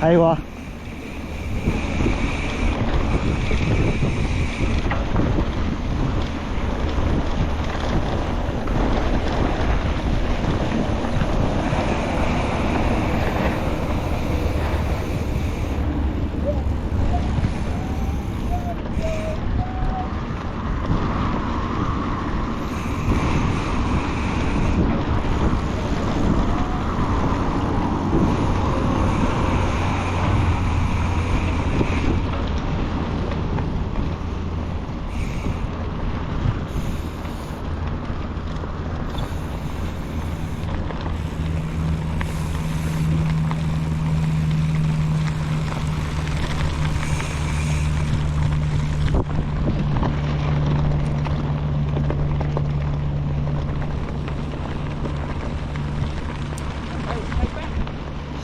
Aywa.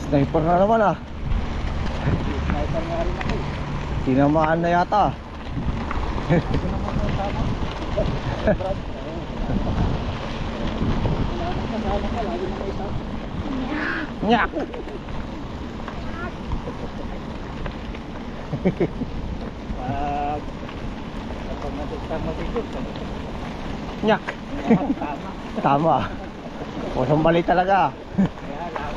Sniper na naman ah. Sniper nga rin ako. Tinamaan na yata. Ito naman ang tama. Brad. Wala nang kasama ka. Lagi na may isa. Nyak! Kapag natugtang matigot. Nyak! Tama. Tama. Pusong bali talaga. Kaya lang.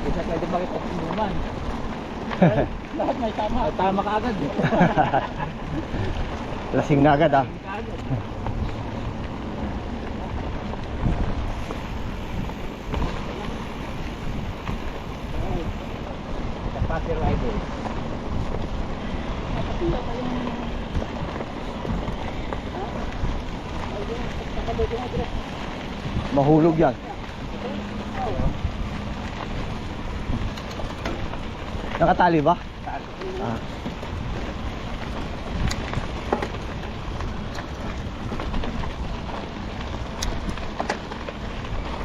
Isa pwede makipagsinuman. Lahat may tama. Tama ka agad. Lasing na agad ah. Kapati rider. Mahulog yan. Nakatali ba? Ah.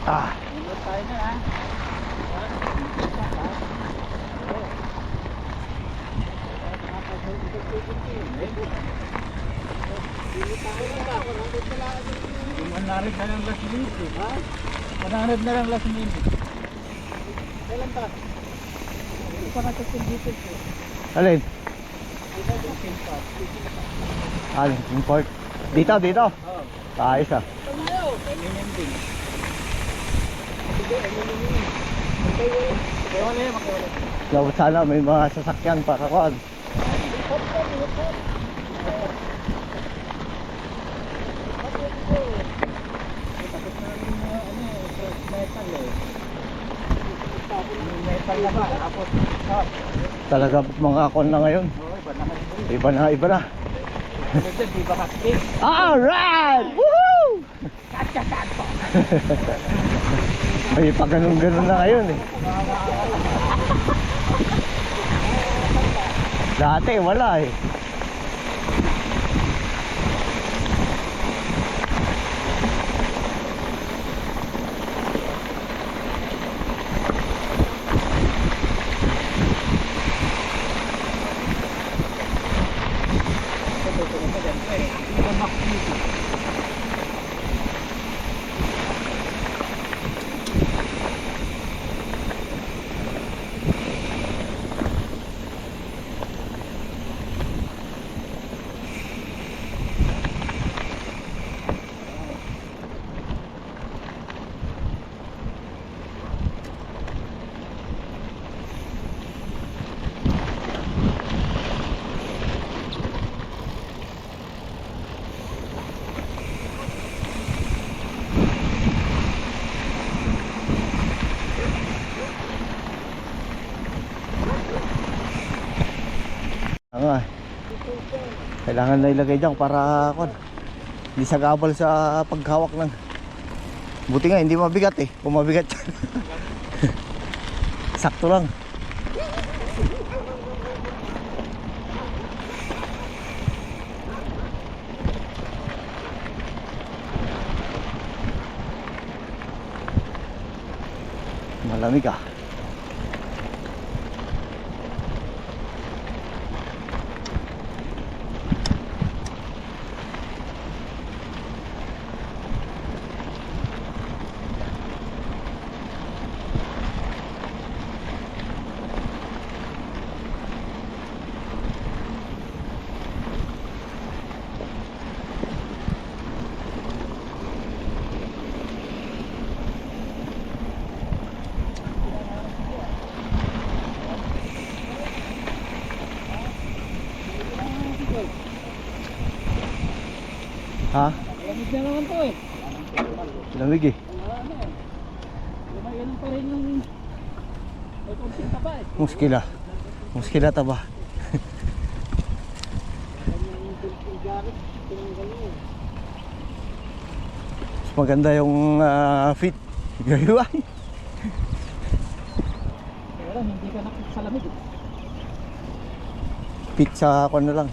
Ah. Ingat tayo na ha. Manarip na lang last minute eh. Ha? Manarip na lang last minute. Kailan ba? Hindi pa natin dito eh. Alin? Alin? Import? Dito, dito. Oo. Ayos ah. Tumayo! Minending. Lawat sana may mga sasakyan para kuan. Metal na ba? Tapos, Talaga mga kon na ngayon. iba na. Iba na. Di ba kaktik? Alright! Woohoo! May pa ganun-ganun na ngayon eh. Dati wala eh. Kailangan na ilagay dyan para hindi sagabal sa paghawak ng. Buti nga hindi mabigat eh. Kung mabigat sakto lang. Malamig ah. Ha? Lamig na naman to eh. Lamig eh. Wala na eh. Lumayan pa rin yung may konting taba eh. Muskila. Muskila taba. Mas maganda yung fit. Gayuan. Kaya lang, hindi ka nakit sa lamig eh. Fit sa ako na lang.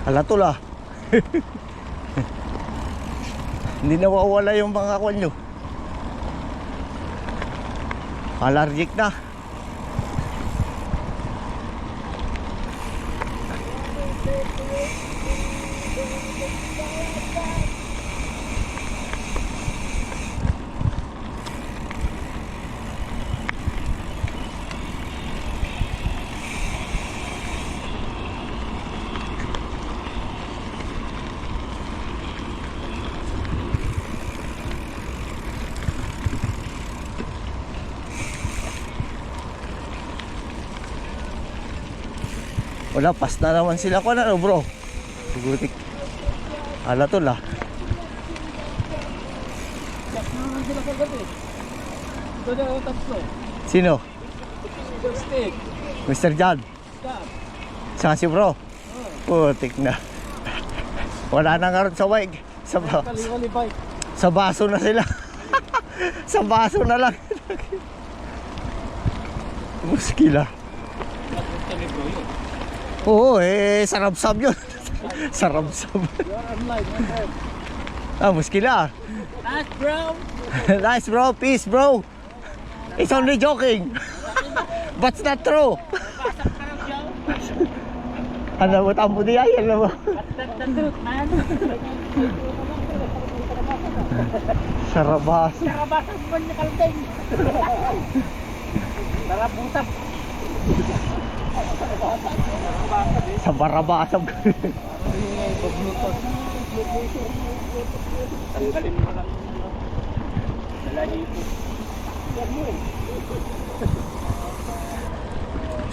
Alatol ah. Hindi nawawala yung mga kwan nyo. Allergic na. Wala, pas na naman sila ko na, bro. Sigutik. Alatol ah. Yak naman sila kagabi. Ito na ang tatlo. Sino? Stick. Mr. John. Stop. Saka si bro. Putik na. Wala na nga ron sa mic. Kaliwali bike. Sa baso na sila. Sa baso na lang. Muskila. Nagpunta ni bro yun. Oo, sarap-sab yun. Sarap-sab. You're online, my friend. Muskila. Nice bro. Nice bro, peace bro. It's only joking. But it's not true. Pasok ka ng show. Ano mo tampo di ay, ano mo? That's the truth, man. Sarabas. Nakabasan mo niya kalting. Tara, butas. Sa barabasab. Tanggalin mo lang. Dalahipo.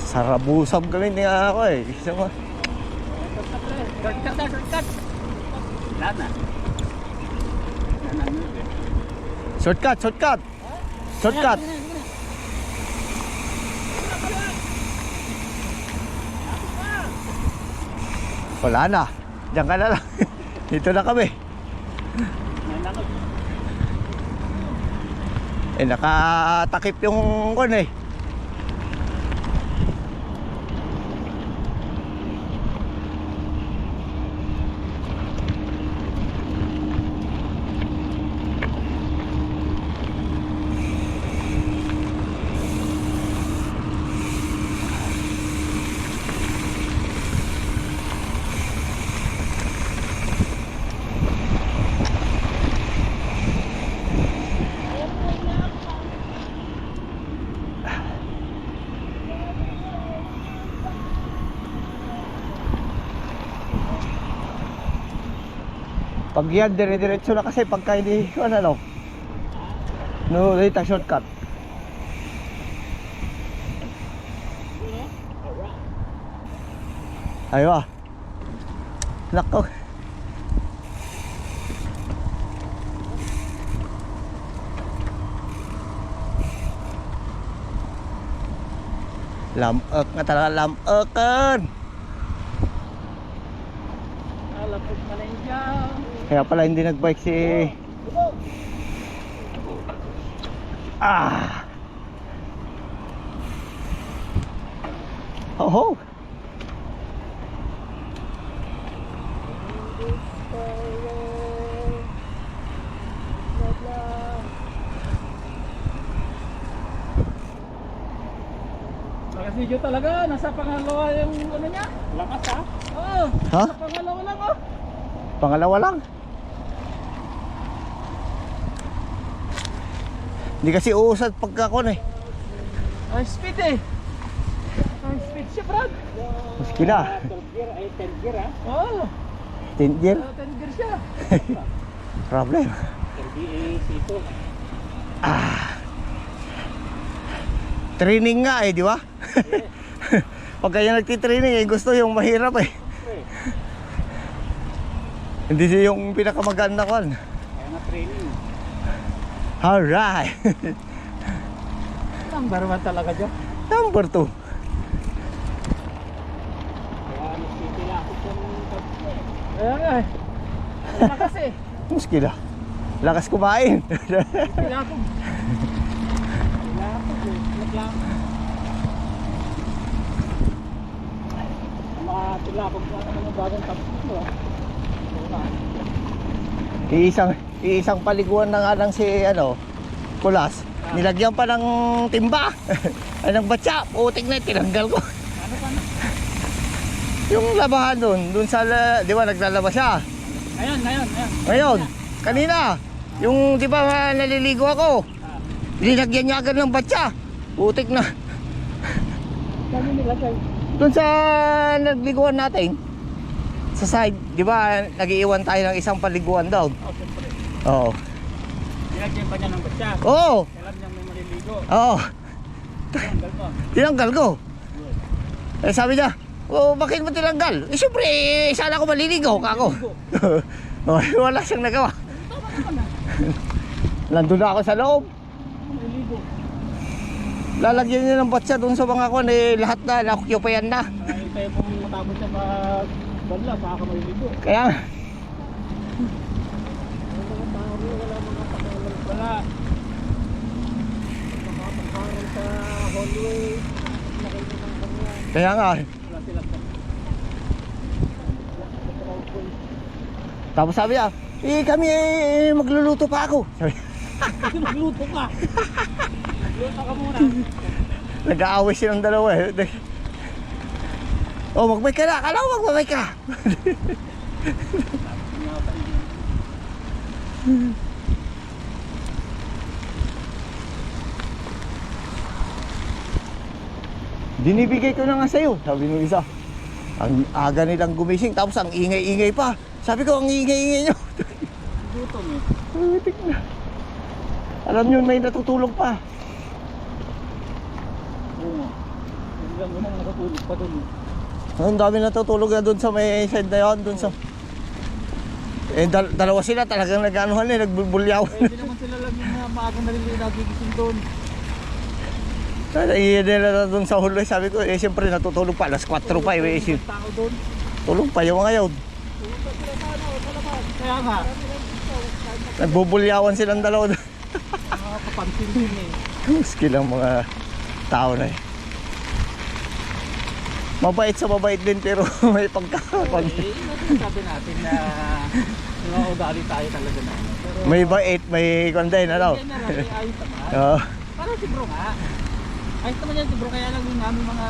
Sarabusab kami niya ako eh. Isa mo. Shortcut na, shortcut. Wala na. Shortcut, shortcut. Shortcut. Wala na. Diyan ka na lang. Dito na kami. Nakatakip yung kon eh. Pag yan, dire-diretso na kasi pagka hindi ko ano. No, dito shortcut. Aywa. Nako. Lamok nga talaga, lamokan. Alapos pa na dyan. Kaya pala hindi nagbike si Oh. Kasidyo talaga, nasa pangalawa yung ano niya. Lakas ha? Oo. Ha? Nasa pangalawa lang oh. Pangalawa lang. Hindi kasi uusad pagkakon eh. High speed eh. High speed siya, Brad. Maski na. 12 gear, ay 10 gear ha? Oo. 10 year. 10 gear siya. Problem. 10 ito. Training nga eh, di ba? Pag kaya nagtitraining eh, gusto yung mahirap eh. Hindi siya yung pinakamaganda ko. Kaya na training. Alright. Number 1 talaga dyan. Number 2. Kaya nagtitilakot yung pagka. Kaya nga eh. Lakas eh. Muskila. Lakas kumain. Tilakot. Tilakot eh. Tilakot. Ang mga tilakot na naman yung bagong tapos mo ah. Iisang paliguan na nga lang si Kulas. Nilagyan pa ng timba. Ay ng batya. Putik na tinanggal ko. Ano pa na? Yung labahan dun sa, di ba naglalaba siya? Ngayon. Kanina. Yung di ba naliligo ako. Linagyan niya agad ng batya. Putik na. Kami nilagay. Dun sa nagliguan natin. Sa side, di ba nag-iiwan tayo ng isang paliguan daw? Oh, siyempre. Oo. Nilagyan pa niya ng batya. Oo. Alam niya may maliligo. Oo. Tinanggal ko. Tinanggal ko. Eh sabi niya, oh, bakit mo tinanggal? Eh syempre, sana ako maliligo kako. Oh, wala siyang nagawa. Tama naman ah. Nandun na ako sa loob. Maliligo. Lalagyan niya ng batya doon sa mga kwan, eh lahat na, na-occupyan na. Ay, tayo pong matapos siya magbadla, baka ka maliligo. Kaya, Wala. Nakapagkaroon sa hallway. Nakita ng kanya. kaya nga. Wala silang Tapos sabi niya, eh kami magluluto pa ako. Sabi, Magluto ka. Magluto ka muna. nag-aaway silang dalawa eh. Oh, magbay ka na. Kala ko magbay ka. Dinibigay ko na nga sa'yo, sabi nung isa. Ang aga nilang gumising, tapos ang ingay-ingay pa. Sabi ko, ang ingay-ingay nyo. Gutom eh. Putik na. Alam nyo, may natutulog pa. Oo. Yung lang naman nakatulog pa dun. Ang dami natutulog na doon sa may side na yun, doon sa... Eh, dalawa sila talagang nag-anuhan eh, nagbubulyaw. Eh, hindi naman sila lang yung maagang naliligo nagigising doon. Iyan nila na doon sa huloy, sabi ko, eh siyempre natutulog pa, alas 4 pa eh. Tao doon. Tulog pa yung mga yun. Kaya nga. Nagbubulyawan silang dalawa doon. Nakakapansin din eh. Skill ang mga tao na eh. Mabait sa mabait din pero may pagkakapag. Eh, sabi natin na mga ugali tayo talaga na. Pero, May bait, may kondain, ano? Yan na lang, eh, ayos naman. Oo. Parang si bro nga. Ayos naman yan si bro, kaya lang yung namin mga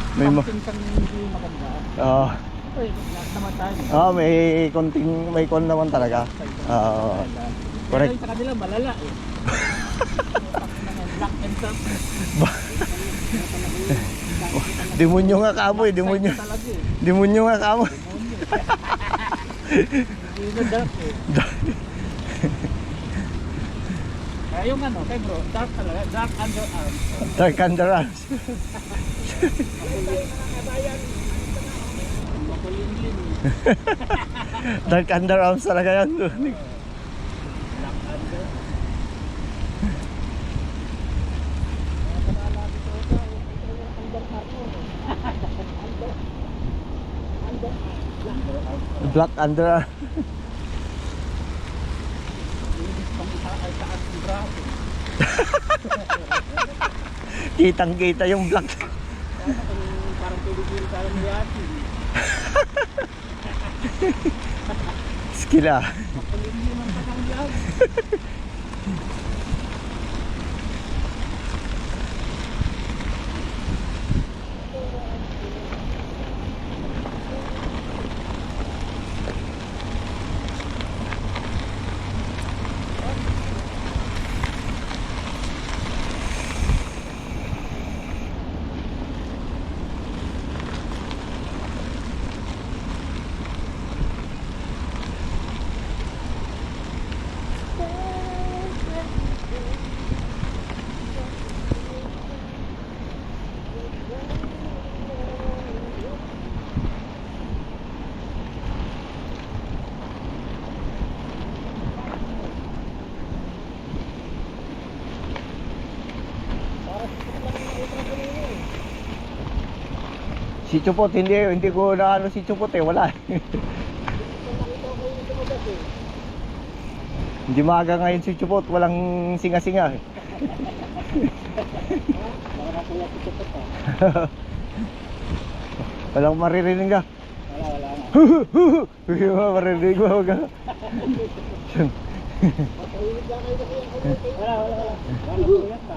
May something kang hindi maganda. Oo. Okay, lahat naman tayo. Oo, may konting, may kon naman talaga. Oo. Correct. Pero yung sa kanila malala eh. Black and stuff. Demonyo nga kamoy, demonyo. Talaga eh. Demonyo nga kamoy. Hindi na dark eh. Kaya yung ano, kay bro, dark talaga, dark underarms. Dark underarms. Makulingling eh. Dark underarms talaga yan. Black under. Black underarms. Kitang-kita yung black. Parang piligil tayo ni Yati. Skila. Makulingling man pa kang yan. Si Chupot, hindi ko na ano si Chupot eh, wala. Hindi maaga ngayon si Chupot, walang singa-singa. Wala na kuya si Chupot ha. Walang maririnig na. Wala na. Hindi mo maririnig mo. Matahimik lang kayo na kuya. Wala. Wala kuyat na.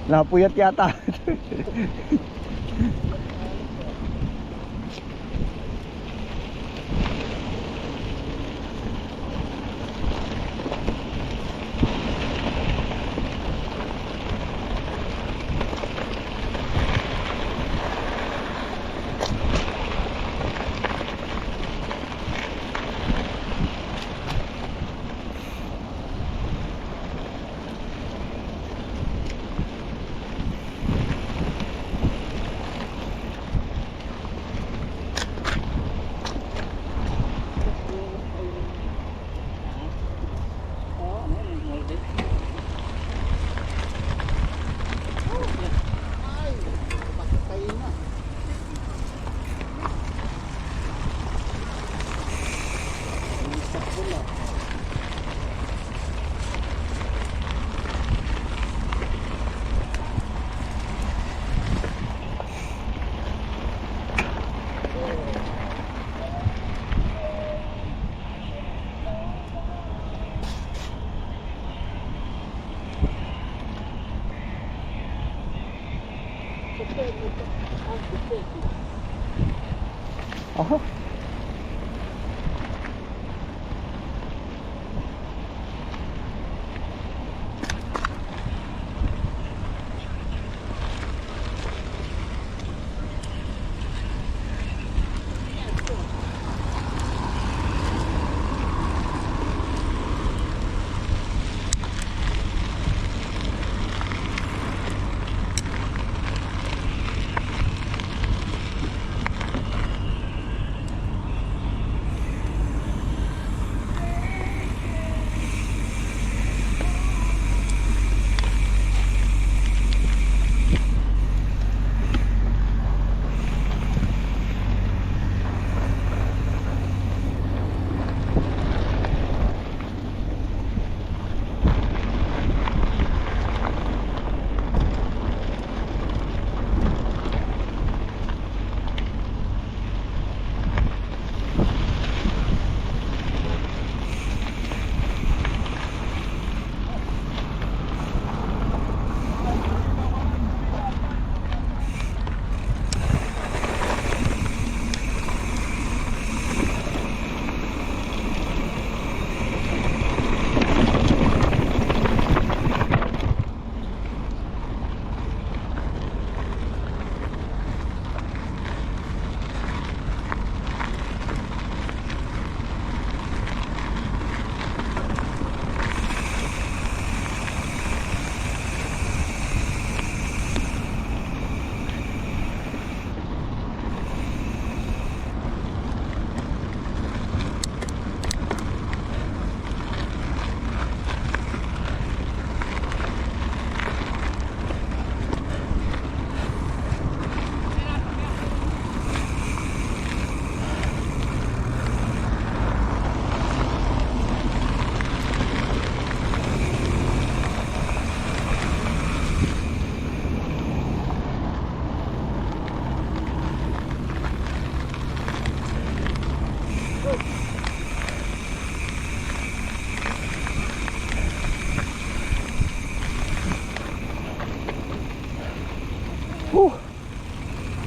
Napuyat yata. Aha.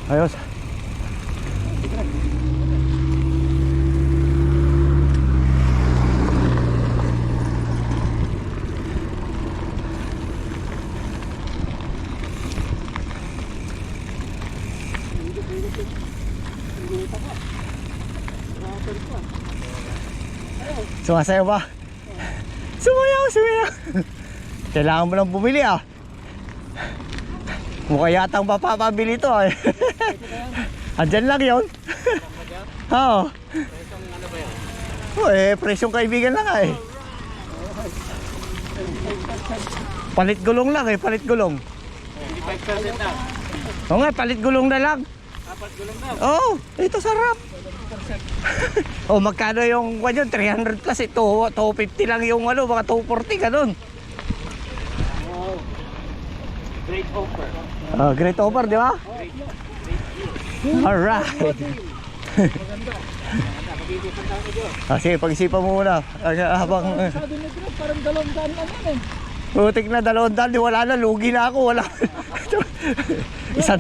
Ayos. Sumasayaw ba? Sumayaw. Kailangan mo lang bumili ah. Mukha yatang mapapabili to eh. Andyan lang yun. Oo. Presyong kaibigan lang eh. Palit gulong lang eh, palit gulong. 25% na. Oo nga, palit gulong na lang. Apat gulong daw. Oh, ito sarap. Oh, magkano yung kwan yun? 300 plus ito. 250 lang yung ano, mga 240 ganun. Wow. Great offer. Great offer, di ba? Alright. Maganda. Pag-isipan tayo medyo. Sige, pag-isipan mo muna. Habang Sabi ni Chris, parang 200 lang yan eh. putik na 200, di wala na, lugi na ako, wala. Isa,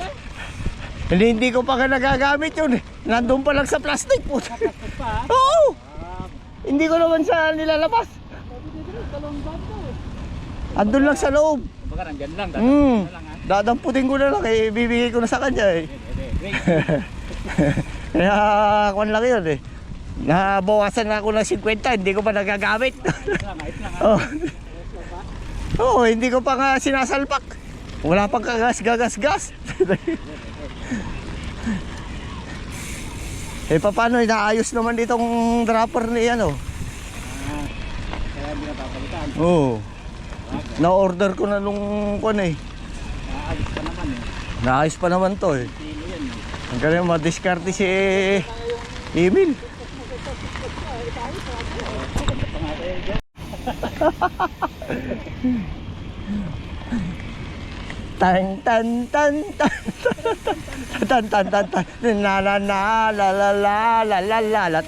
hindi ko pa nagagamit yun. Nandun pa lang sa plastic po. Pa. Oo! Hindi ko naman sa nilalabas. Sabi ni Chris, 200 daw eh. Andun lang sa loob. Baka nandyan lang. Lang ha. Dadamputin ko na lang, bibigay ko na sa kanya eh. Great. Kaya kwan lang yun eh. Nabawasan na ako ng 50, hindi ko pa nagagamit. Ayos lang ha. Oh. Oo, hindi ko pa nga sinasalpak. Wala pang kagas-gagas-gas. Eh paano, inaayos naman itong dropper ni ano. Kaya hindi na papalitan. Oo. Na-order ko na nung kwan eh. Ayos pa naman eh. Naayos pa naman to eh. Sino yan eh. Ang galing madiskarte si Emil. Tan tan tan tan tan tan tan tan na la la la la la la la la la.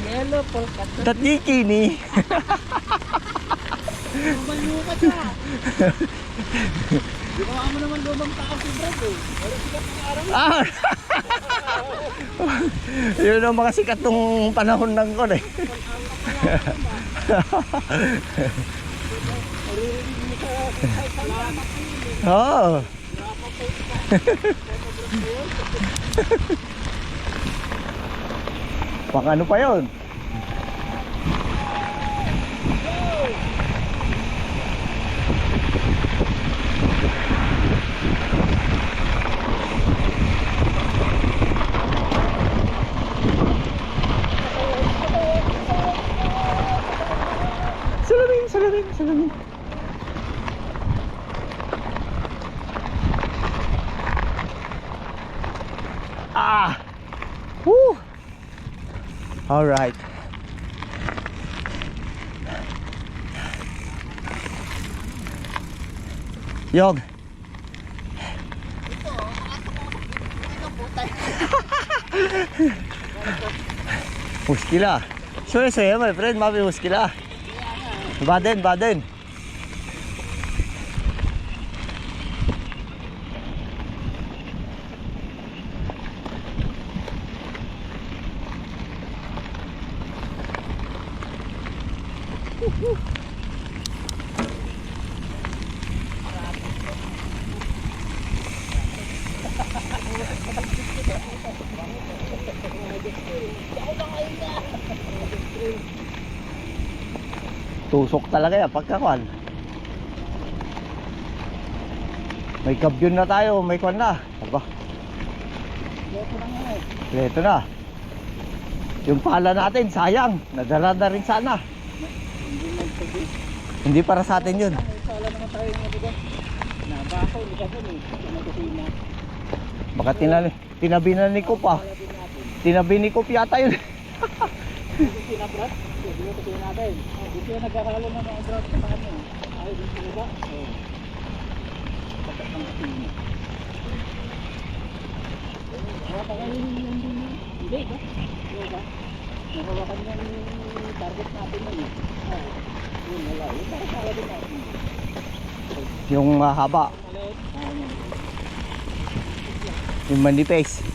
Yellow polka dot. Tatikini. Lumat siya. Ginawa mo naman lumang tao si Brad eh. Pero sikat ng araw. Ah. Yun ang mga sikat nung panahon ng kon eh. Oo. Pang ano pa yun? Salamin. Ah! Woo! All right. Yog. Muskila. Suya, my friend, mami muskila. Baden. Tusok talaga yan pagkakuan. May kabyon na tayo, may kuan na. Aba. Ito na. Yung pala natin, sayang. Nadala na rin sana. Hindi para sa atin yun. Sala naman tayo ng mabigat. Nabaho, hindi ka dun eh. Kusina. Baka tinabi na ni Kup ah. Tinabi ni Kup yata yun. Kusina, Brad. Dito kusina natin. Dito yung nagkakalo na mga Brad sa kanya. Ay, dito ba? Batak ng kusina. Napakain yung din yun. Hindi ba? Hindi ba? Nakawakan niya yung target natin yun eh. Yun, wala. Yung para sa din natin. Yung mahaba. Maliit. Yung manipis.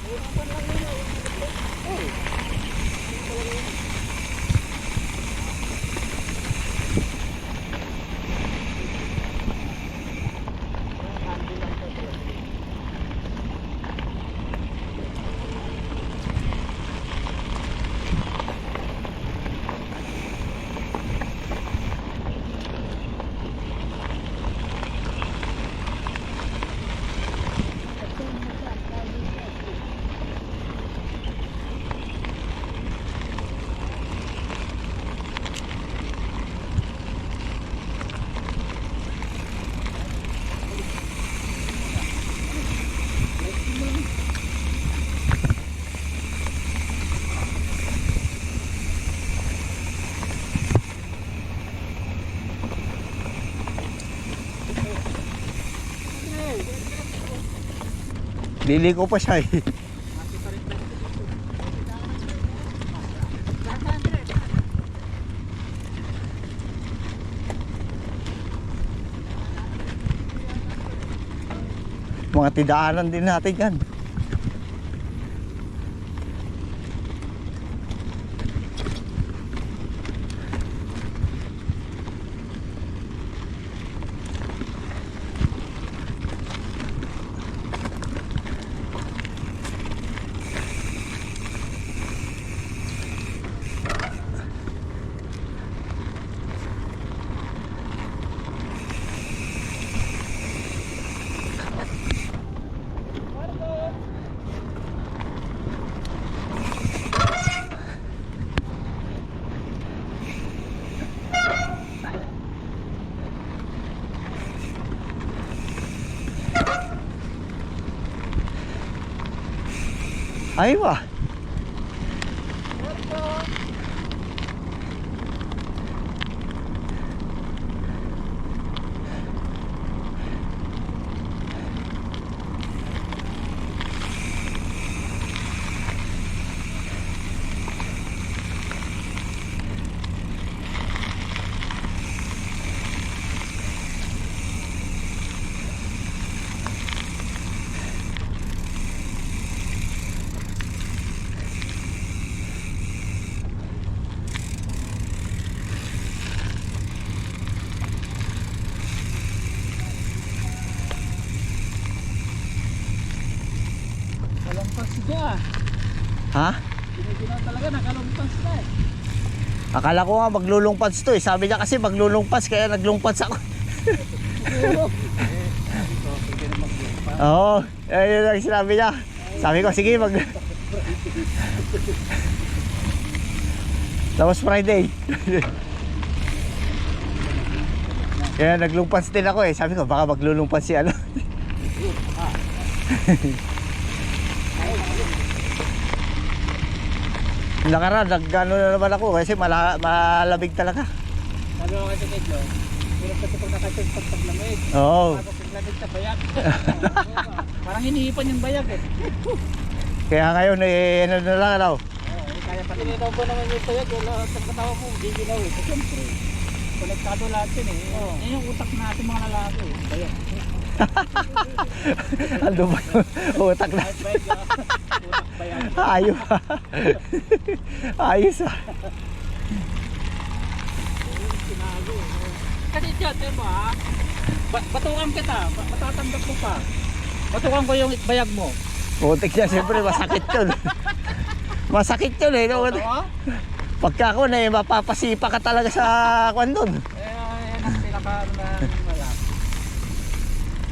Dili ko pa siya eh. Mga tidaanan din natin yan. Ay ba? Kalumpas siya. Ha? Ginagina talaga, nakalumpas na eh. Akala ko nga maglulungpads to eh. Sabi niya kasi maglulungpads kaya naglungpads ako. Oo, ayun ang sinabi niya. Sabi ko sige mag... Tapos Friday. Kaya naglungpads din ako eh. Sabi ko baka maglulungpads si ano. Nakaraan, nag-ano na naman ako kasi malamig talaga. Sabi ko kasi medyo, hirap kasi pag nakachagpag paglamig. Oo. Tapos paglamig sa bayag. Parang hinihipan yung bayag eh. Kaya ngayon eh, ano na lang ano. Kaya pati ninaw ko naman yung bayag, wala sa katawa mo, hindi ginaw eh. Kasi siyempre, konektado lahat yun eh. Yan yung utak natin mga lalaki eh, bayag. Ando ba yung utak na? Utak bayag. Ayos. Ayos ah. Sinago. Kasi dyan, diba ha? Batukan kita, matatanggap mo pa. Batukan ko yung bayag mo. Putik niya, siyempre masakit yun. Masakit yun eh. No? Pagka ako na eh, mapapasipa ka talaga sa kwan doon. Yan ang pinaka-ano na malaki.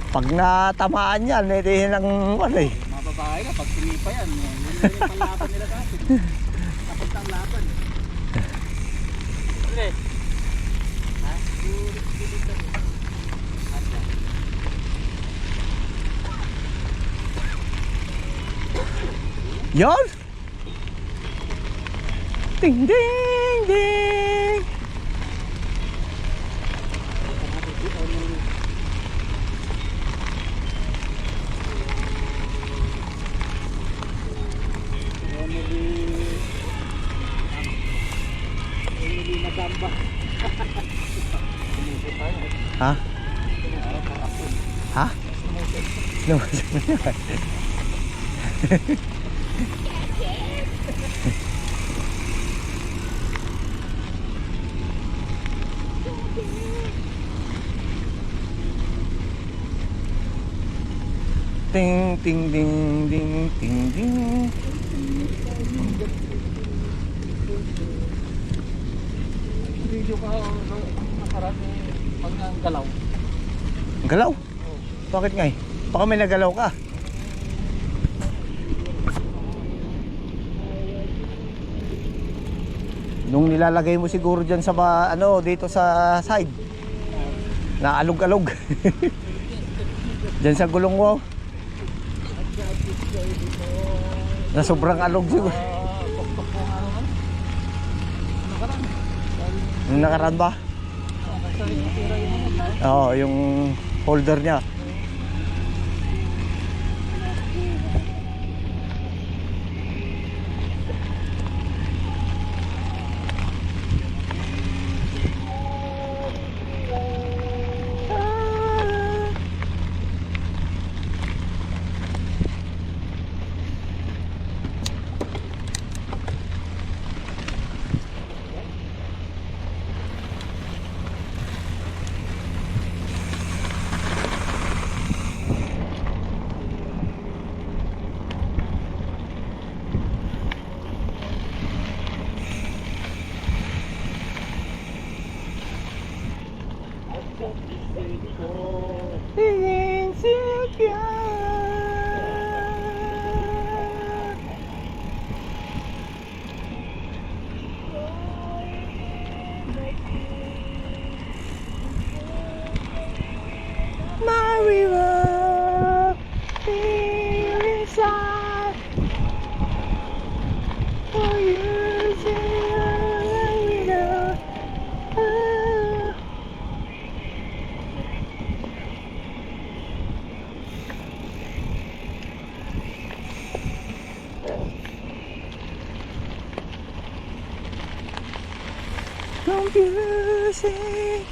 Pag natamaan yan, eh, di ng ano eh. Mga babae na, pag sinipa yan, yun yung panlaban nila dati. Tapos ang laban. Ulit. Ha? Yon! Ding ding ding! Ha? Ha? No. Ting ting ding ding ting ding. Video ka nakaraan pag ang galaw. Galaw? Bakit nga eh? Baka may nagalaw ka. Nung nilalagay mo siguro dyan sa ano, dito sa side. Naalog-alog. Dyan sa gulong mo. Na sobrang alog siguro. Yung nakaraan ba? Oo, yung holder niya. My river inside for you to know. Confusing.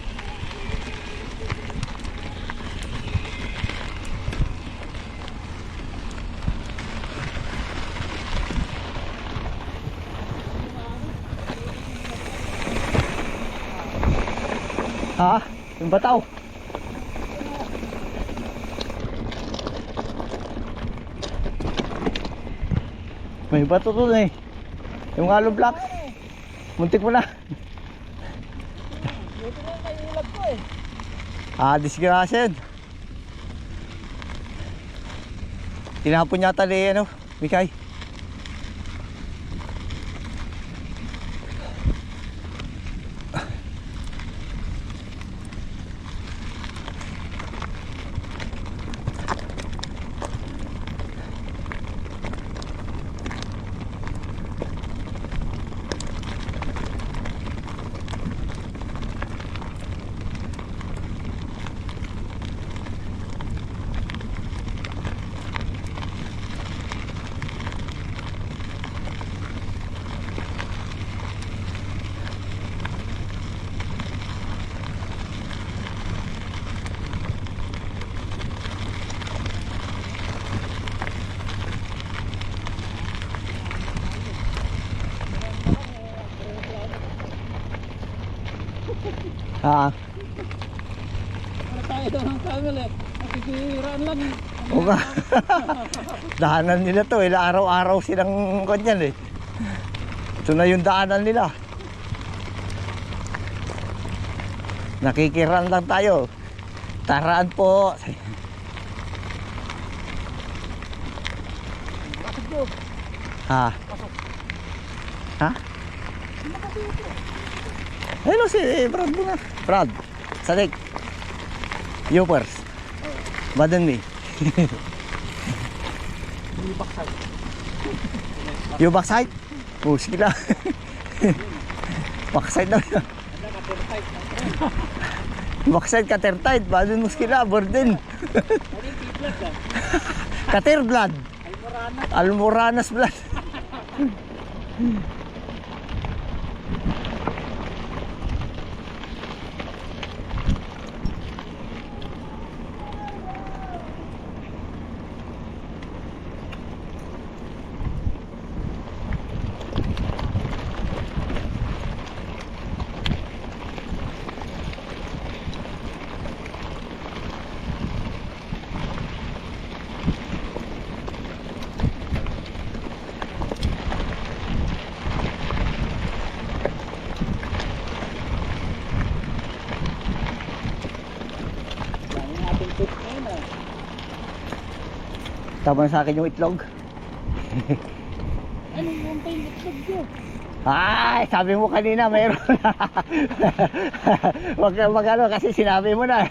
Ha? Yung bataw? May bato to eh. Yung hollow block. Muntik mo na. Buti na may ilag ko eh. Disgrasya yun. Tinapon yata ni ano, Mikay. Wala tayo daw ng camel eh. Nakikiraan lang eh. Oo nga. Daanan nila to eh. Araw-araw silang kanyan eh. Ito na yung daanan nila. Nakikiran lang tayo. Taraan po. Bakit ko? Ha? Ha? Ayun si Brad mo na. Brad. Sadik. You first. But then me. You backside? Oh, sige lang. Backside na. Backside katertide. Badun mo sila. Burden. Kater blood. Almoranas blood. Tama sa akin yung itlog. Ano yung pa yung itlog ko? Ay, sabi mo kanina mayroon. Wag ka magano kasi sinabi mo na.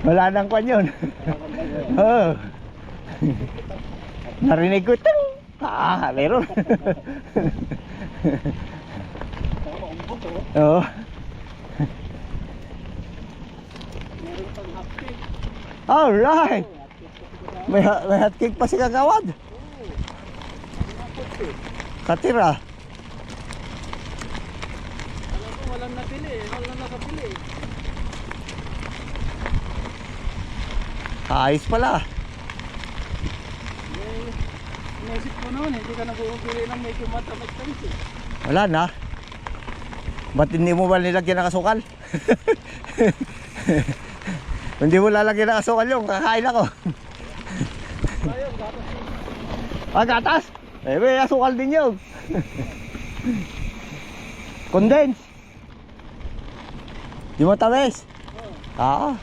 Wala nang kwan yun. Oh. Narinig ko ito. Meron. Oo. Alright. May hotcake pa si Kagawad. Katira. Alam ko walang nabili eh. Walang nakabili eh. Ayos pala. Inisip ko noon, hindi ka nabubili ng medyo matamis-tamis eh. Wala na. Ba't hindi mo ba nilagyan ng asukal? Hindi mo lalagyan ng asukal yung kakain ako. Ayun, gatas yun. Gatas? May asukal din yun. Condense. Di mo tamis? Ah.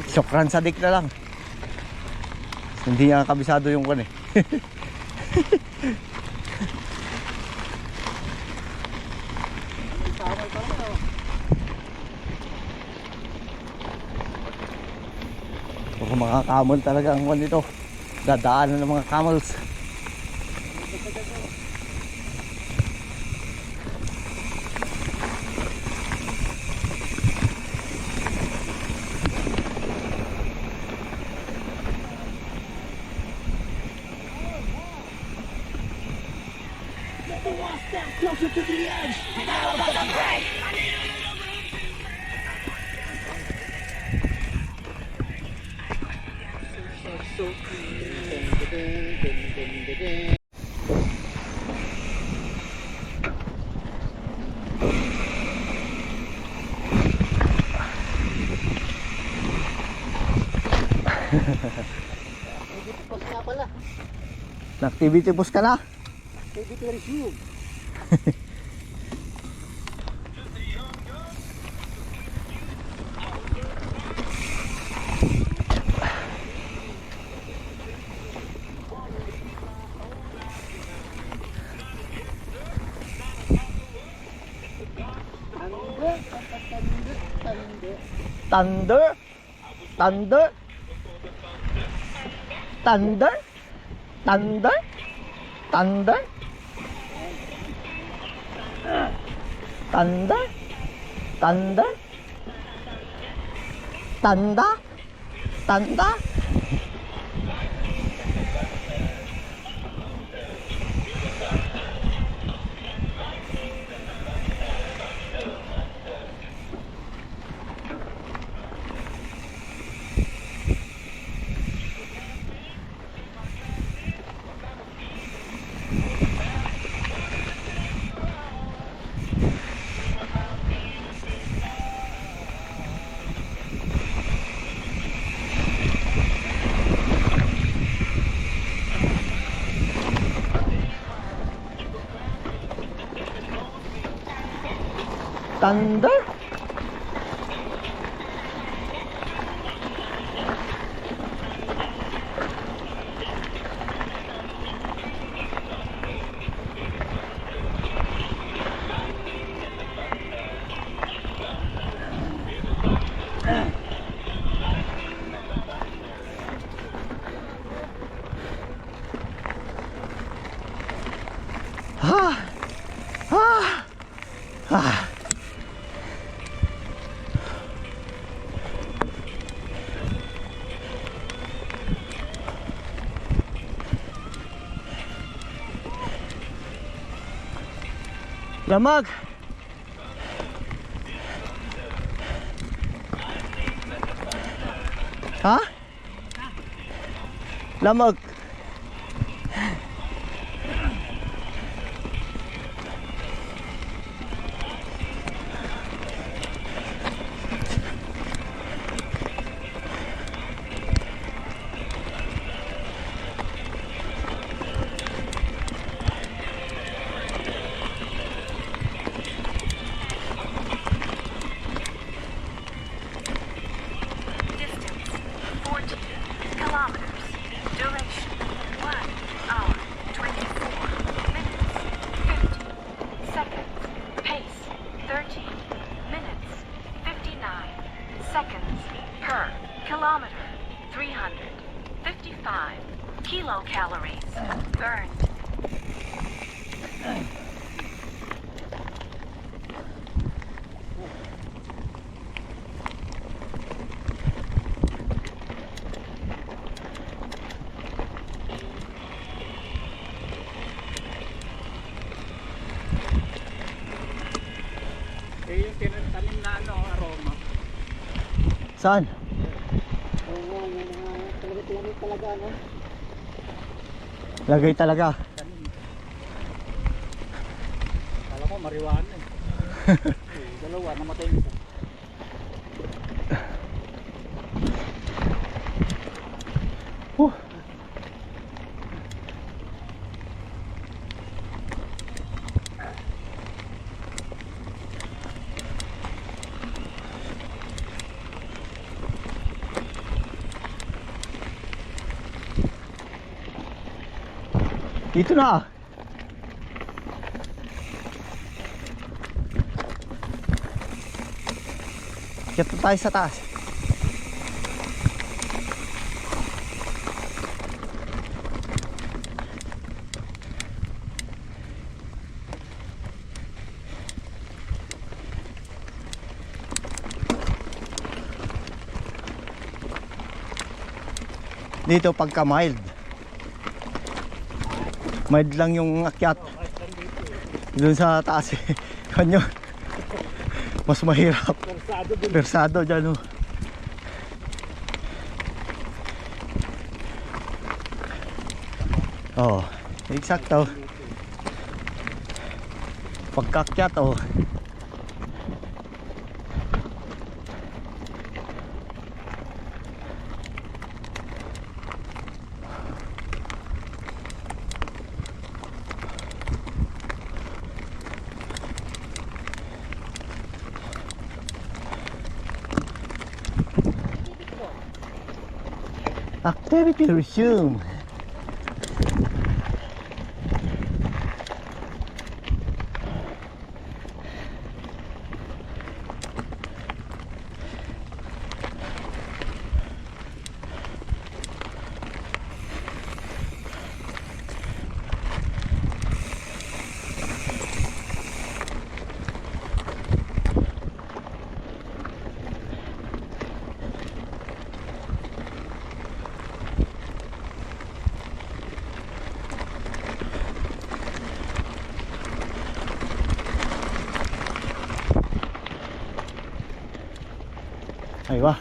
Sokran sadik na lang. Hindi nga kabisado yung kan eh. Puro mga camel talaga ang kan dito. Dadaanan ng mga camels. Activity bus ka na? Activity resume. Thunder? Thunder? Thunder? Thunder? Thunder? Thunder? Thunder? Tanda? Tanda? Thunder? Ah! Ah! Ah! Lamag. Ha? Lamag. Kilometer, 355 kilocalories burned. Eh, yung tinatanim na ano, aroma. Saan? Oo, yung mga talaga, ano? Lagay talaga. Kala ko marijuana eh. Dalawa, namatay nito. Dito na. Kaya tayo sa taas. Dito pagka mild lang yung akyat. Doon sa taas eh. Kanyo mas mahirap. Persado dyan oh. Oh, eksakto. Pagkakyat oh. Activity resume. Ahí va.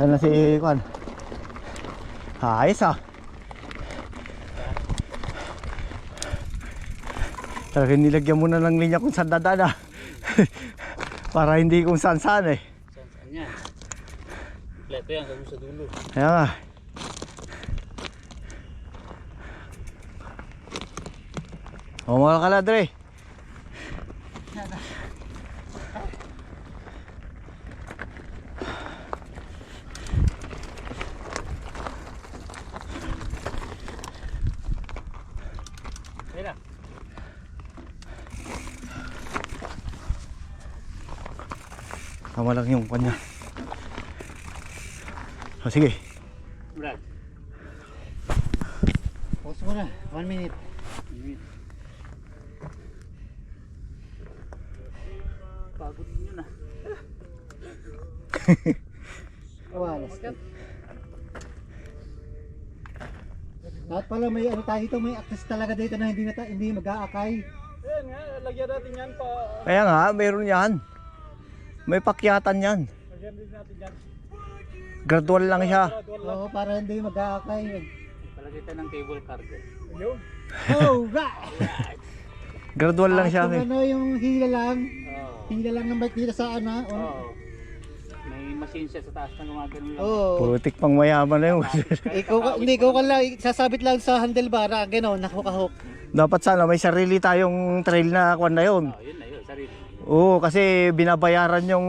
Saan na si Kwan? Ayos ah. Talagang nilagyan mo na lang linya kung saan dadaan ah. Para hindi kung saan saan eh. Saan yan? Kompleto yan, kami sa dulo. Kaya nga. O mga kaladre. Ayun na. Tama lang yung kanya. O sige. Brad. Pause mo na, 1 minute. Pagod nyo na. Awalas. Lahat pala may ano tayo dito, may access talaga dito na hindi mag-aakay. Ayan nga, lagyan natin yan pa. Kaya nga, mayroon yan. May pakyatan yan. Lagyan din natin yan. Gradual lang siya. Oo, para hindi mag-aakay. Palagay tayo ng cable car dyan. Yun. Alright! Gradual lang siya. Kung ano yung hila lang ng bike dito sa ano. Oo. May machine siya sa taas na gumagano lang. Oo. Putik pang mayaman na yun. Hindi ko lang, sasabit lang sa handlebar, gano'n, nakahuk. Dapat sana may sarili tayong trail na kwan na yun. Yun na yun, sarili. Oo, kasi binabayaran yung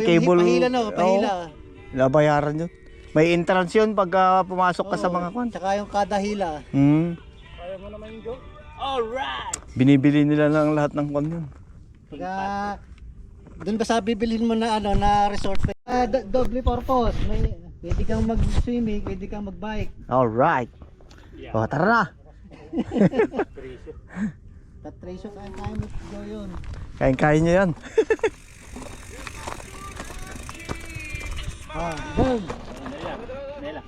cable. Pahila no, pahila. Oo, binabayaran yun. May entrance yun pag pumasok ka sa mga kwan. Tsaka yung kada hila. Kaya mo naman yung joke? Alright! Binibili nila ng lahat ng kwan yun. Pagka, doon ba sa bibilhin mo na ano, na resort? Double purpose. Pwede kang mag-swimming, pwede kang mag-bike. Alright. Yeah. O, tara na. Presyo. Tatresyo kaya mo go yun. Kain-kain nyo yan. Boom! Dali lang. Dali lang.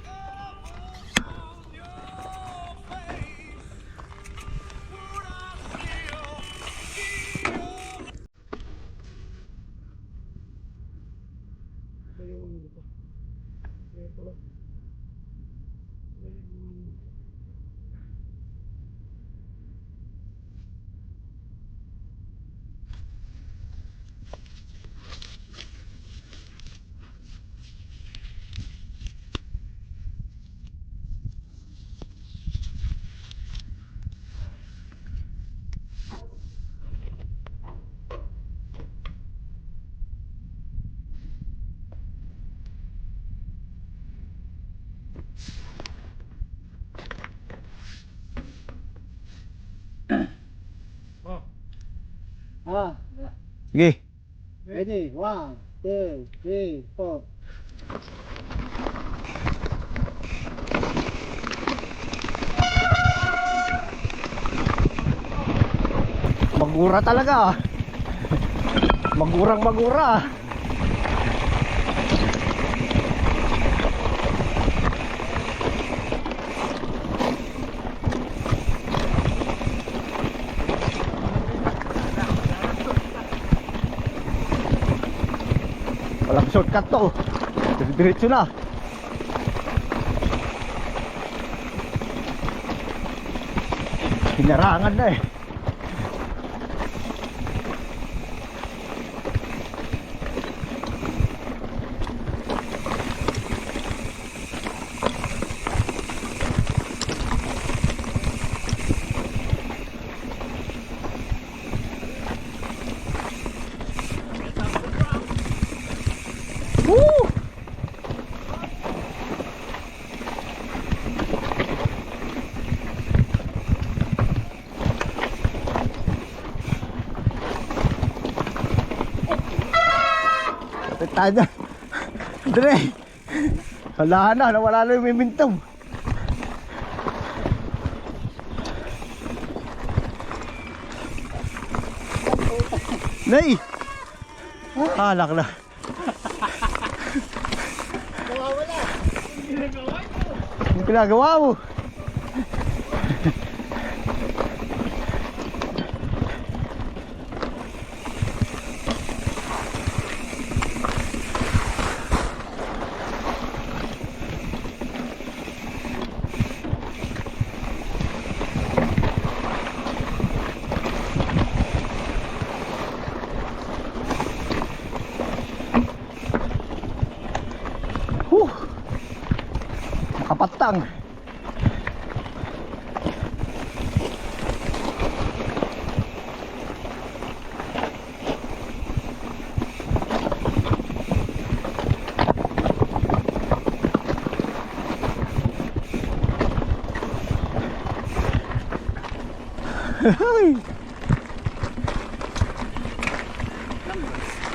Ah, Sige. ready? 1, 2, 3, 4. Magura talaga. Magurang magura. Walang shortcut to. Diretso na. Hinarangan na eh. Woo! Kapit tayo dyan. Dre! Wala na, nawala na yung momentum. Nay! Alak na. Ang ginagawa mo. Makapatang.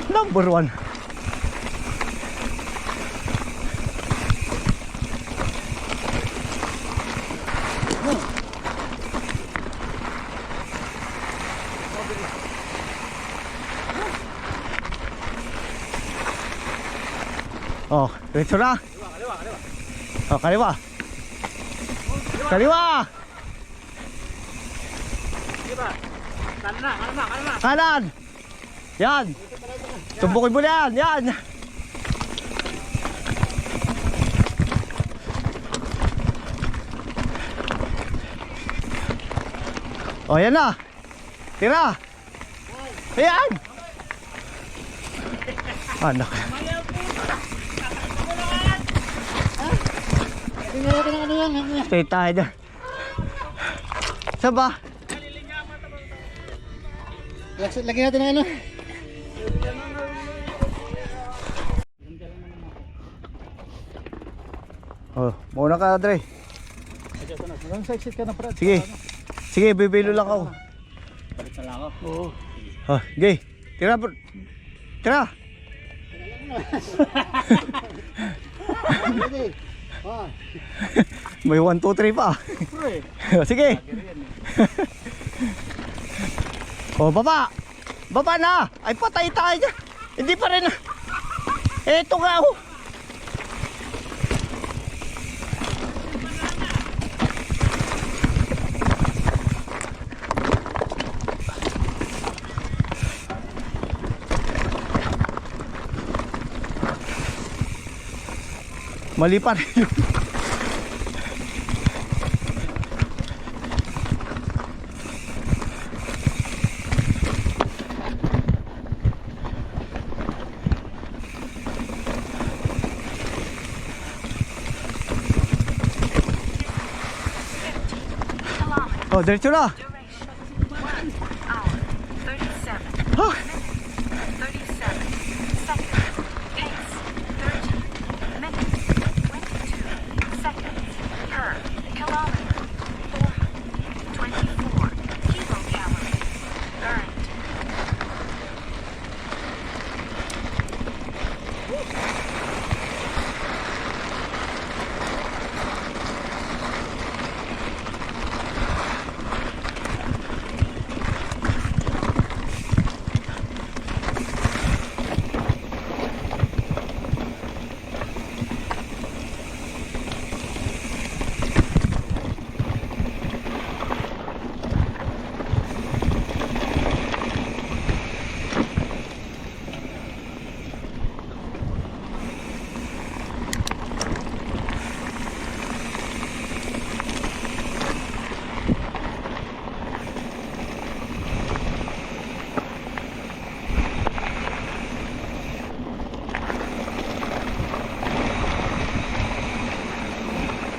Number one. Oh, diretso na. Oh, kaliwa. Kaliwa. Kanan. Yan. Tumbukin mo na yan. Yan. Oh, yan na. Tira. Ayan. Anak. Tingnan natin ang ano yan. Stay tayo dyan. Saan ba? Lagyan natin ang ano. Oh, mauna ka, Dre. Hanggang sa exit ka na, Brad. Sige. Sige, bibilo lang ako. Balik na lang ako. Oo. Oh, gay. Tira, bro. Tira. Ready? 1. May 1, 2, 3 pa. Sige. Oh, baba. Baba na. Ay, patay tayo dyan. Hindi pa rin. Eto nga oh. Mali pa rin yun. Oh, diretso na. Duration 1 hour 37 Ha? minutes 37 seconds. Pace 30 minutes 22 seconds per kilometer. 424 kilocalories burned.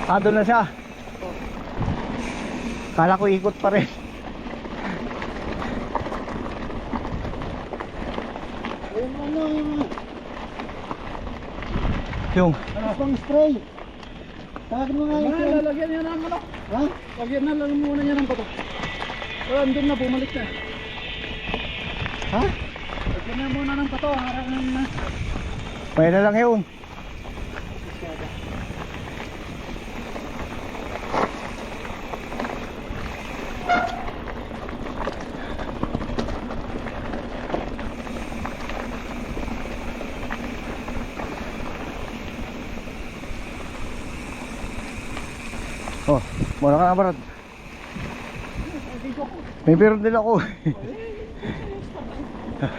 Ah, doon na siya. Kala ko ikot pa rin. Yung Pang spray. Tawagin mo nga yung spray. Lalagyan niya ng ano? Ha? Lagyan na lang muna niya ng bato. Andun na, bumalik na. Ha? Lagyan na muna ng bato, harangan na. may na lang yun. Oh, muna ka na Brad. May meron din ako. Huh.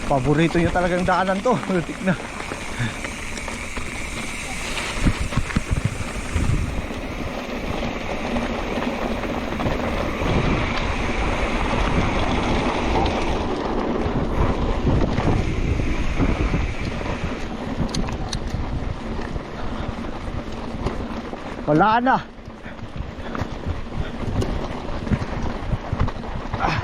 Paborito nyo talagang daanan to. Lutik na. Wala na. Huh.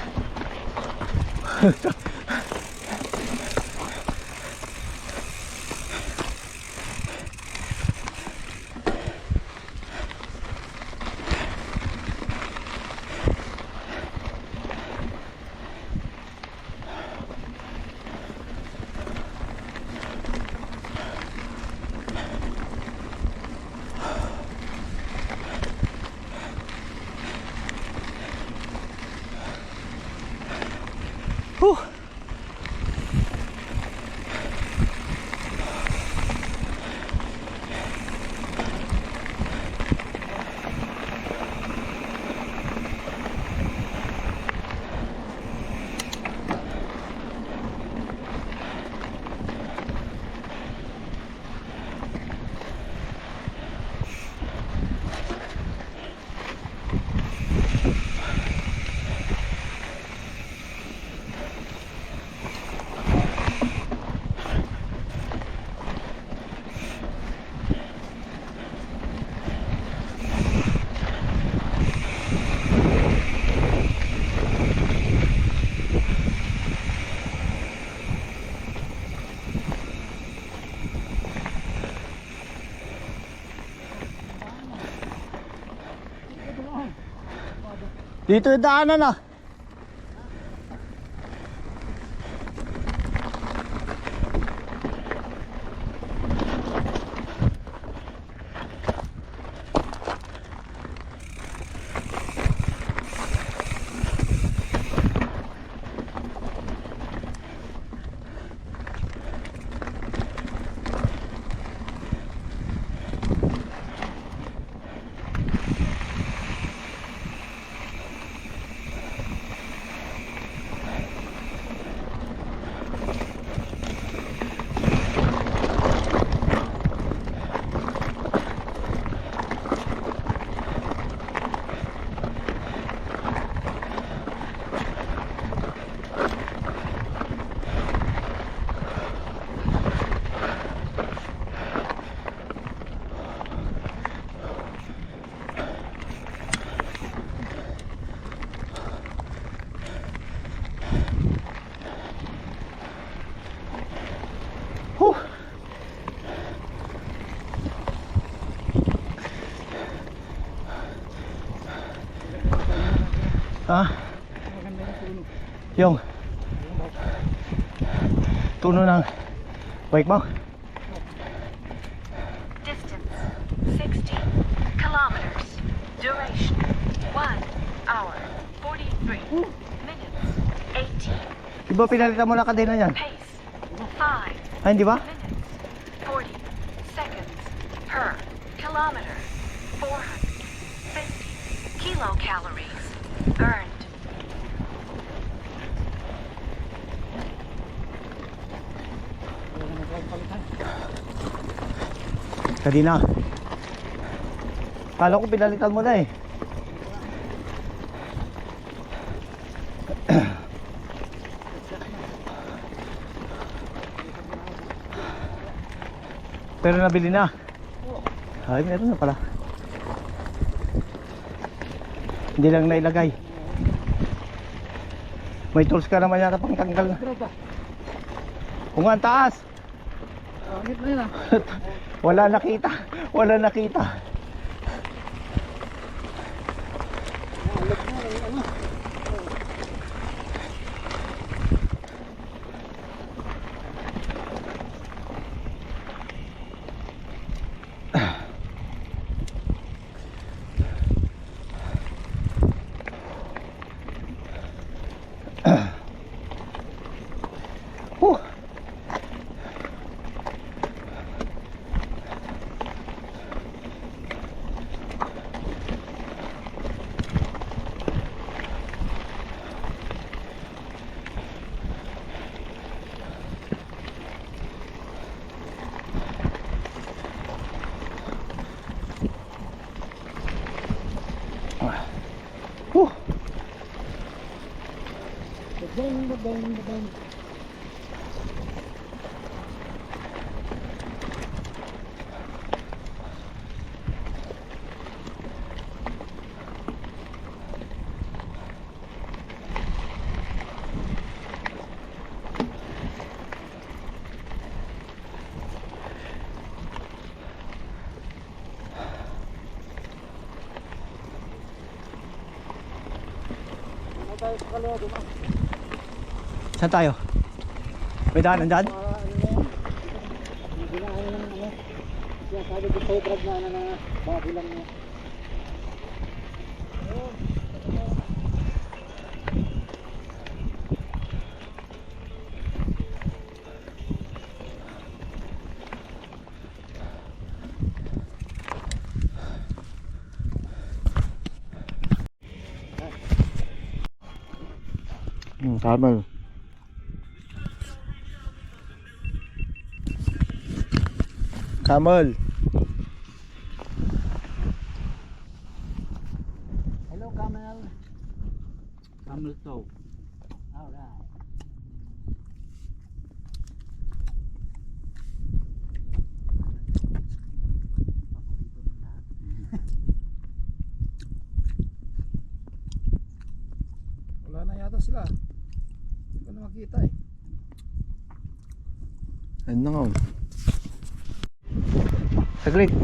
Dito yung daanan ah. Huh. Ah, yung tuno ng bike mo. Distance 16 kilometers. Duration 1 hour 43 minutes 18. Diba pinalitan mo na kadena yan? Pace 5 Ay, hindi ba? minutes 40 seconds kilometer. 450 kilocalories burned. Kanina. Kala ko pinalitan mo na eh. Pero nabili na. Ay, meron na pala. Hindi lang nailagay. May tools ka naman yata pang tanggal. Kung ang taas. Pangit na yun ah. Wala nakita. Wala nakita. Huh. Huh. Bang. Saan tayo? May daanan dyan? Sabi ko sa'yo, Brad, na bago lang niya. Camel. Camel. Hello, Camel. Camel toe. Alright. Wala na yata sila. Hindi ko na makita eh. Ayun na nga. Saglit.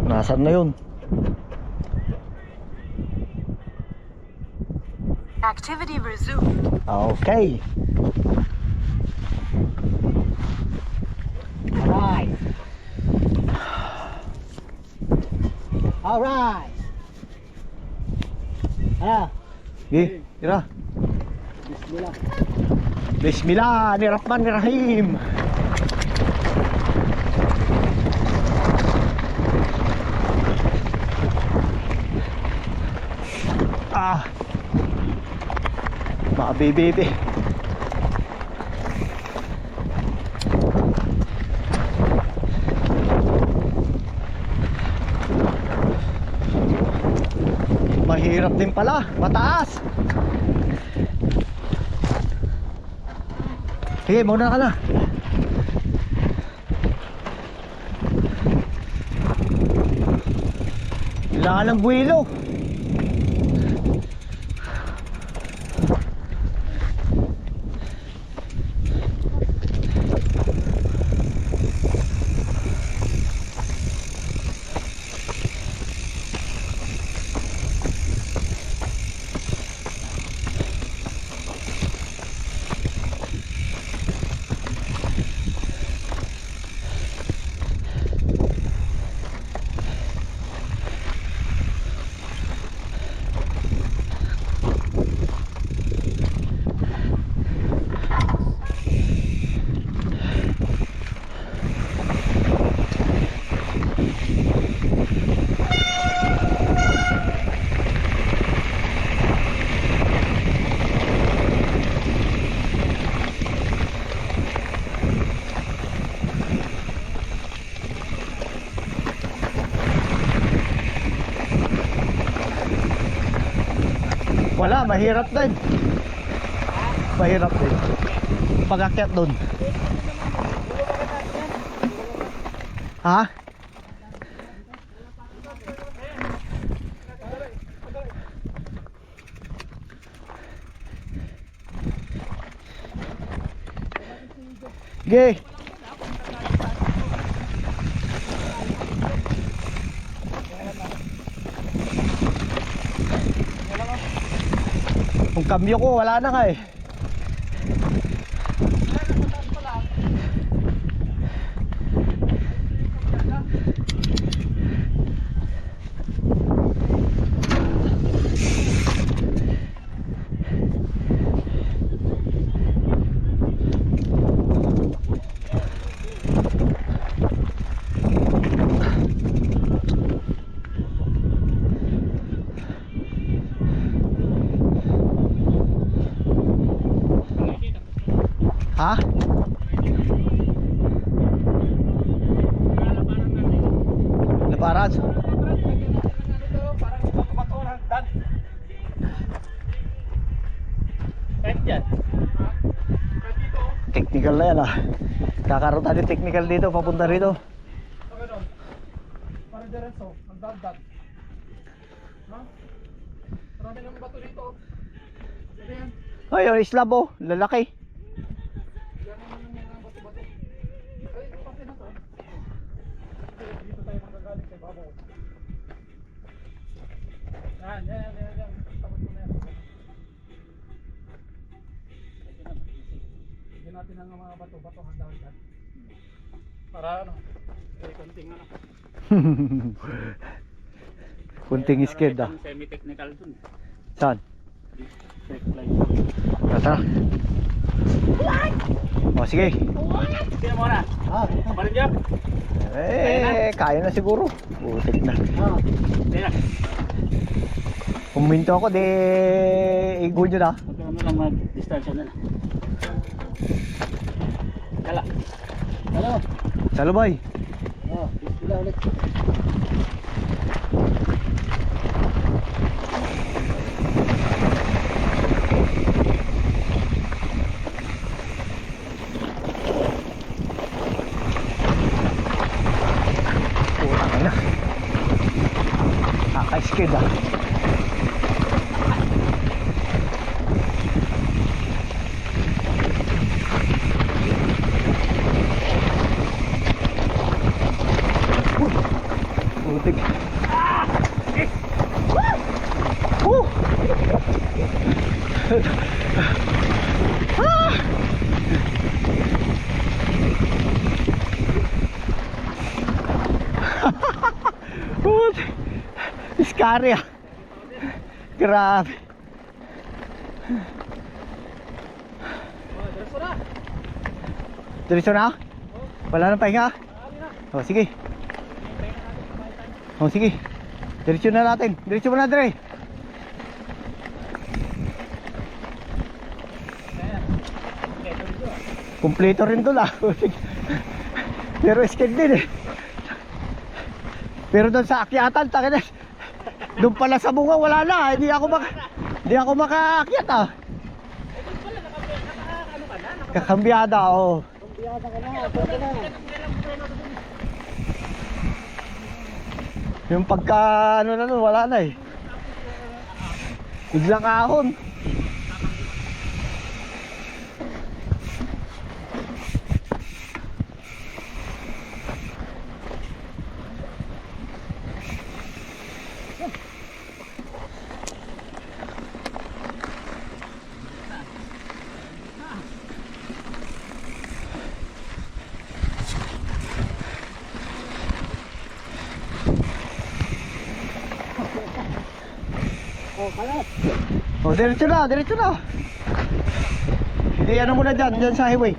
Nasaan na yun? Activity resumed. Okay. Alright. Alright. Ah, Sige, tira. bismillah. Bismillahirrahmanirrahim. Ah. Mga bebe. Mahirap din pala, mataas. Sige, muna ka na. Kailangan ng buwilo. Wala, mahirap din. Mahirap din. Pag-akyat doon. Ha? Sige. Kung cambio ko, wala na nga eh. Ha? Laparan? Technical na yan ah. Kakaroon tayo technical dito, papunta rito. Para diretso, ang dagdag. Ha? Marami ng bato dito. Ano yan? Ay, yung slab oh, lalaki. Yan naman yung mga bato-bato. Ay, pati na to. Dito tayo magagaling kay Babaw. Yan. Tapos mo na yan. Bigyan natin ang mga bato-bato hanggang dyan. Para ano, konting ano. Kunting skid ah. Semi-technical dun. Saan? Check line. Tara. O sige. Sige mo na. Parin dyan. Kaya na siguro. Putik na. Sige na. Kuminto ako, igo nyo na. Magkano lang mag-distansya na. Kala. Hello. Salubay. Sila ulit. Putang na. Kaka-skid ah. Putik. Putik. Scary ah. Grabe. Diretso na? Wala nang pahinga? O sige. O sige. Diretso na natin. Diretso mo na, Dre. Kompleto rin to lah. Pero skid din eh. Pero doon sa akyatan, takin na. Doon pala sa bunga wala na. Hindi ako makaakyat ah. Kakambiyada oh. Kumbiyada ka na, pwede na. Yung pagka ano na nun, wala na eh. Biglang ahon. Oh, diretso na, diretso na. Hindi, ano muna dyan sa highway.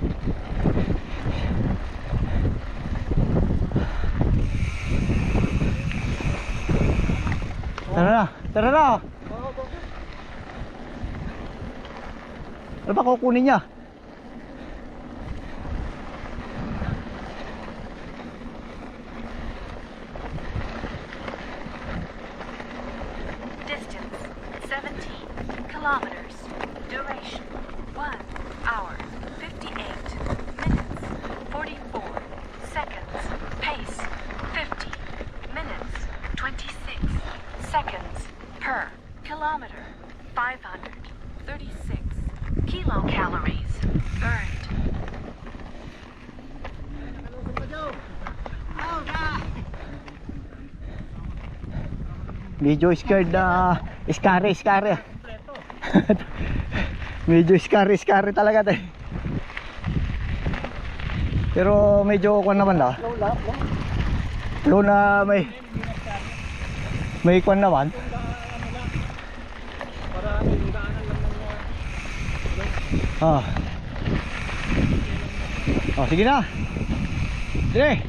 Tara na, tara na. Ano ba kukunin niya? Distance 17 536 kilocalories burned. Medyo scared na scary. Medyo scary talaga tayo. Pero medyo kwan naman na. Low na may kwan naman. Para yung daanan lang ng Sige na. Sige.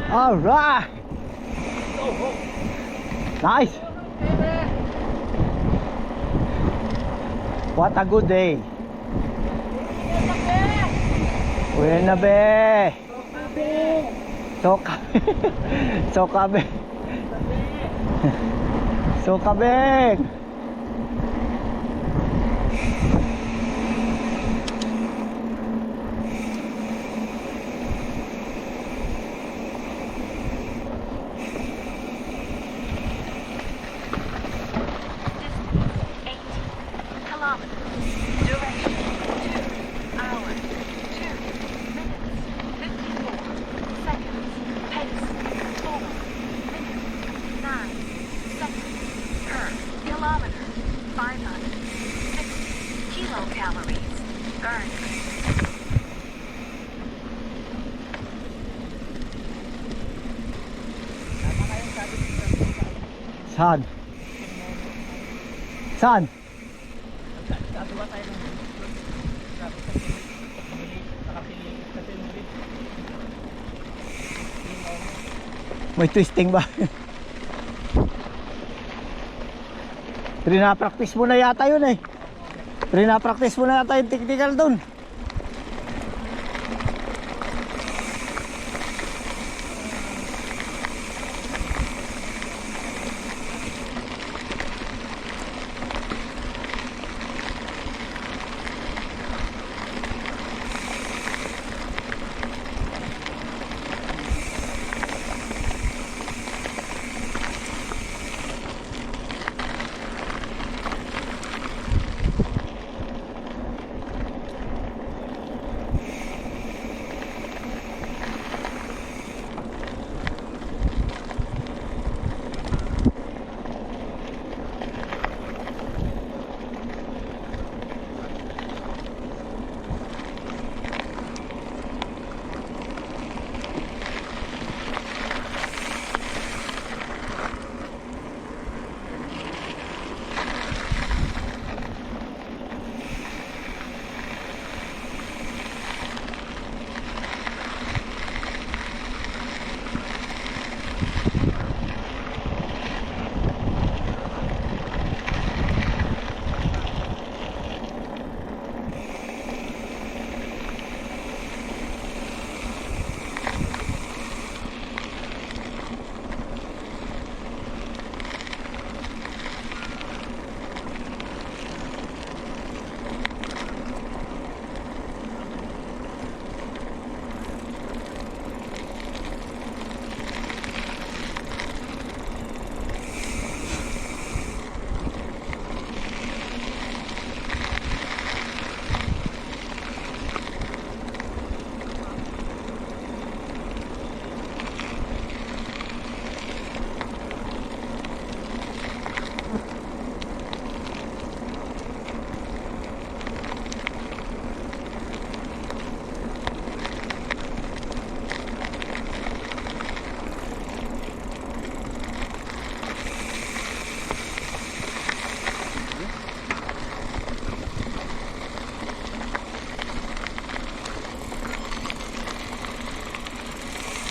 Alright! Nice! What a good day! Uwi na be! Sokabe! Sokabe! Saan? Saan? Gagawa tayo ng nakapili kasi May twisting ba? Practice mo na yata yun eh. Practice mo na yata yung technical dun.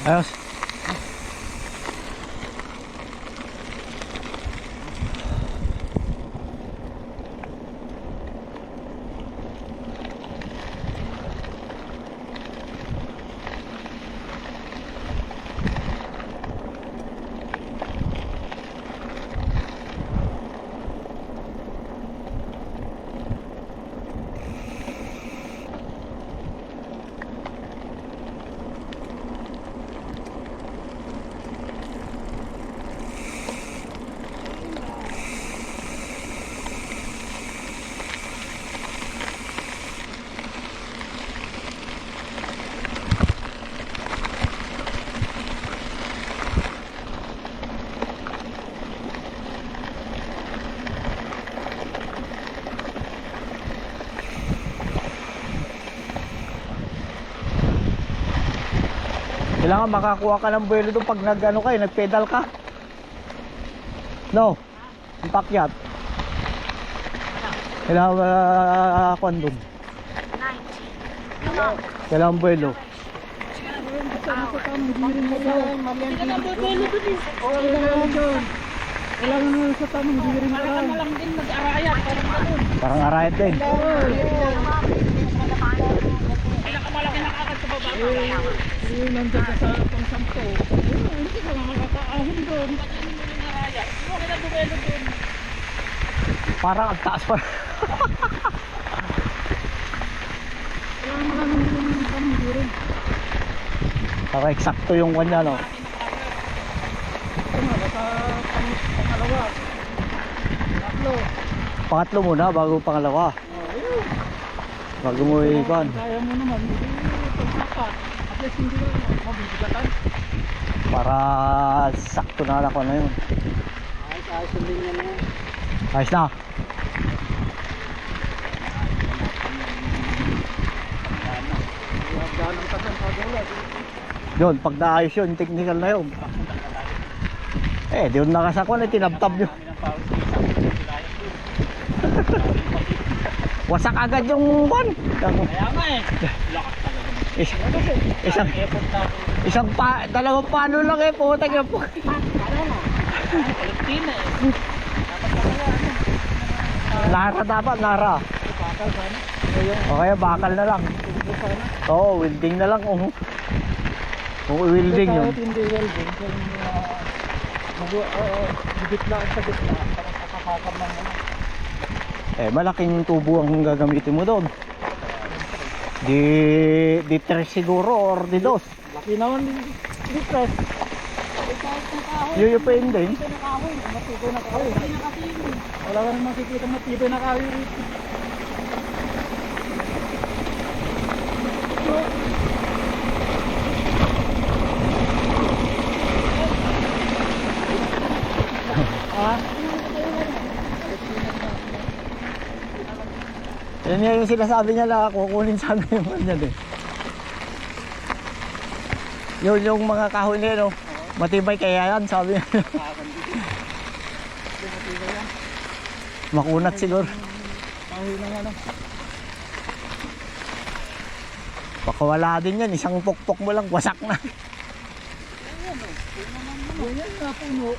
Ayos. Kailangan makakuha ka ng buwelo doon pag nag-ano kayo, nag-pedal ka. No, ang pakyat. Kailangan makakuha doon. 90 kilometers. Kailangan buwelo. Kailangan mo sa tamang hiring ka. Kailangan lang din mag-arayat. Parang arayat din. Malaki na kakad sa baba. Nandun ka sa pang-sampo. Hindi ka makakaahon doon. Huwag ka na bumelo doon. Parang ang taas pa. Para eksakto yung kanya, no? Pangalawa. Tatlo. Pangatlo muna bago pangalawa. Bago mo iban. Kaya mo naman. Pagsapat. At least hindi ka mabibigatan. Para sakto na ako na yun. Ayos yung linya na yan. Ayos na. Ganang ka sa gulat. Yun, pag naayos yun, technical na yun. Di yun nakasakon, tinabtab nyo. Wasak agad yung buwan. Kaya nga eh. Lakas talaga. Isang dalawang pano lang putang na po. Palestina eh. Nara dapat, nara. Bakal sana. O kaya bakal na lang. Oo, welding na lang. Kung welding yun. Kahit hindi welding. Gitla sa gitla. Parang kakakakam lang naman. Malaking tubo ang gagamitin mo doon. Di 3 siguro or di 2. Laki naman di press. Yun pa yun din. Matibay na kahoy. Wala ka rin makikita matibay na kahoy rito. Yan yung sinasabi niya na kukunin sana yung kanya din. Yun yung mga kahoy niya, no? Matibay kaya yan, sabi niya. Makunat siguro. Kahoy na nga lang. Baka wala din yan, isang pokpok mo lang, wasak na. Yan na puno.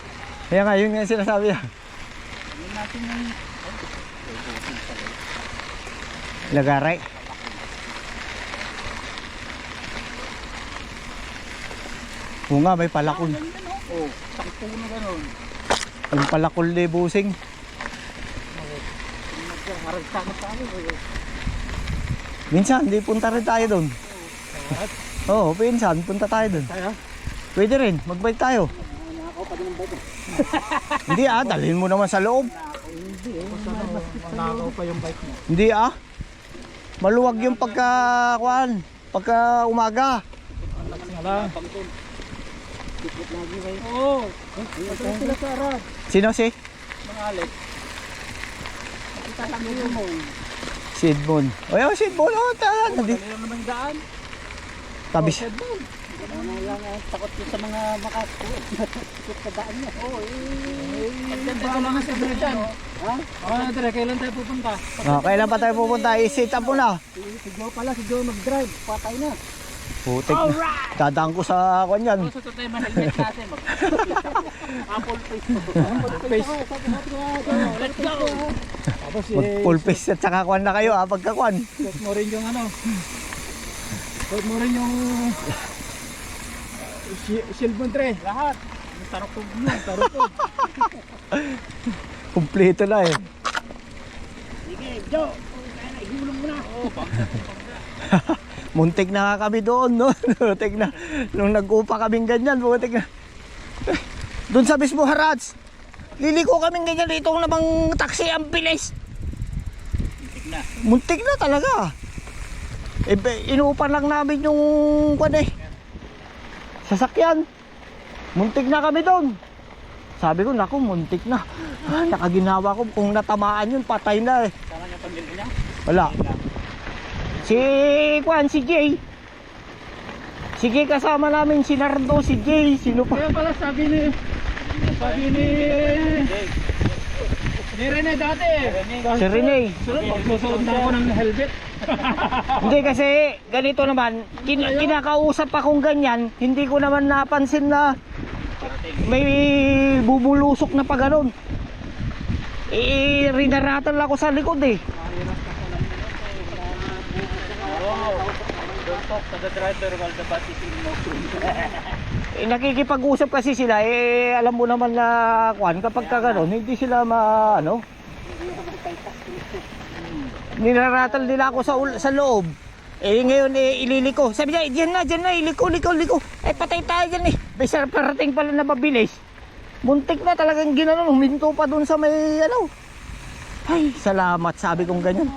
Kaya nga, yun nga yung sinasabi niya. Yan natin yung Lagaray. Oo nga, may palakol. oh, sakto na gano'n. Ang palakol ni Busing. Nagharag sama sa amin. Minsan, di punta rin tayo doon. Oo, minsan, punta tayo doon. Kaya? Pwede rin, magbike tayo. Nakakaw pa din ang bike. Hindi dalhin mo naman sa loob. Hindi eh. Nakakaw pa yung bike mo. Hindi maluwag yung pagka umaga. Nga lang. Oo. Patay sila sa arad. Sino si? Mga Alex. Itatakbo mo. Si Edmond. O yun, si Edmond. Dali lang naman yung daan. Tabi siya. Takot yun sa mga makakot sa daan niya. Oo Pagkanta lang sa dyan. Ha? Andre, kailan tayo pupunta? Kailan pa tayo pupunta? I-sit up mo na. Si Joe pala, si Joe mag-drive. Patay na. Putik na. Dadaan ko sa kanyan. Gusto tayo ma-helmet natin. Apple face. Apple face. Let's go. Tapos Mag full face at saka kwan na kayo pagkakwan. suot mo rin yung ano. Suot mo rin yung silbundre. Lahat. Yung tarukog mo. Tarukog. Kumpleto na eh. Sige, Joe. Ihulong mo na. Oo, Muntik na nga kami doon, no? Muntik na. Nung nag-upa kaming ganyan, muntik na. Doon sa mismo Harats. Liliko kaming ganyan dito namang taxi ang bilis. muntik na. Muntik na talaga. Inuupan lang namin yung sasakyan. Muntik na kami doon. Sabi ko, naku, muntik na. Nakaginawa ko, kung natamaan yun, patay na eh. Sama niya pamilya niya. Wala. Si Jay. Si Jay kasama namin, si Nardo, si Jay, sino pa? Kaya pala sabi ni Rene dati. Si Rene. Sunod, magsusuot na ako ng helmet. Hindi kasi, ganito naman, kinakausap akong ganyan, hindi ko naman napansin na may bubulusok na pa ganun. Rinaratal ako sa likod eh. Don't talk to the driver while the bus is in motion. Nakikipag-usap kasi sila, alam mo naman na kapag ka ganun, hindi sila niraratal nila ako sa loob. Ngayon ililiko. Sabi niya, dyan na, iliko. Patay tayo dyan eh. Besar parating pala na mabilis. Muntik na talagang ginanon, huminto pa dun sa may Ay, salamat, sabi kong ganyan.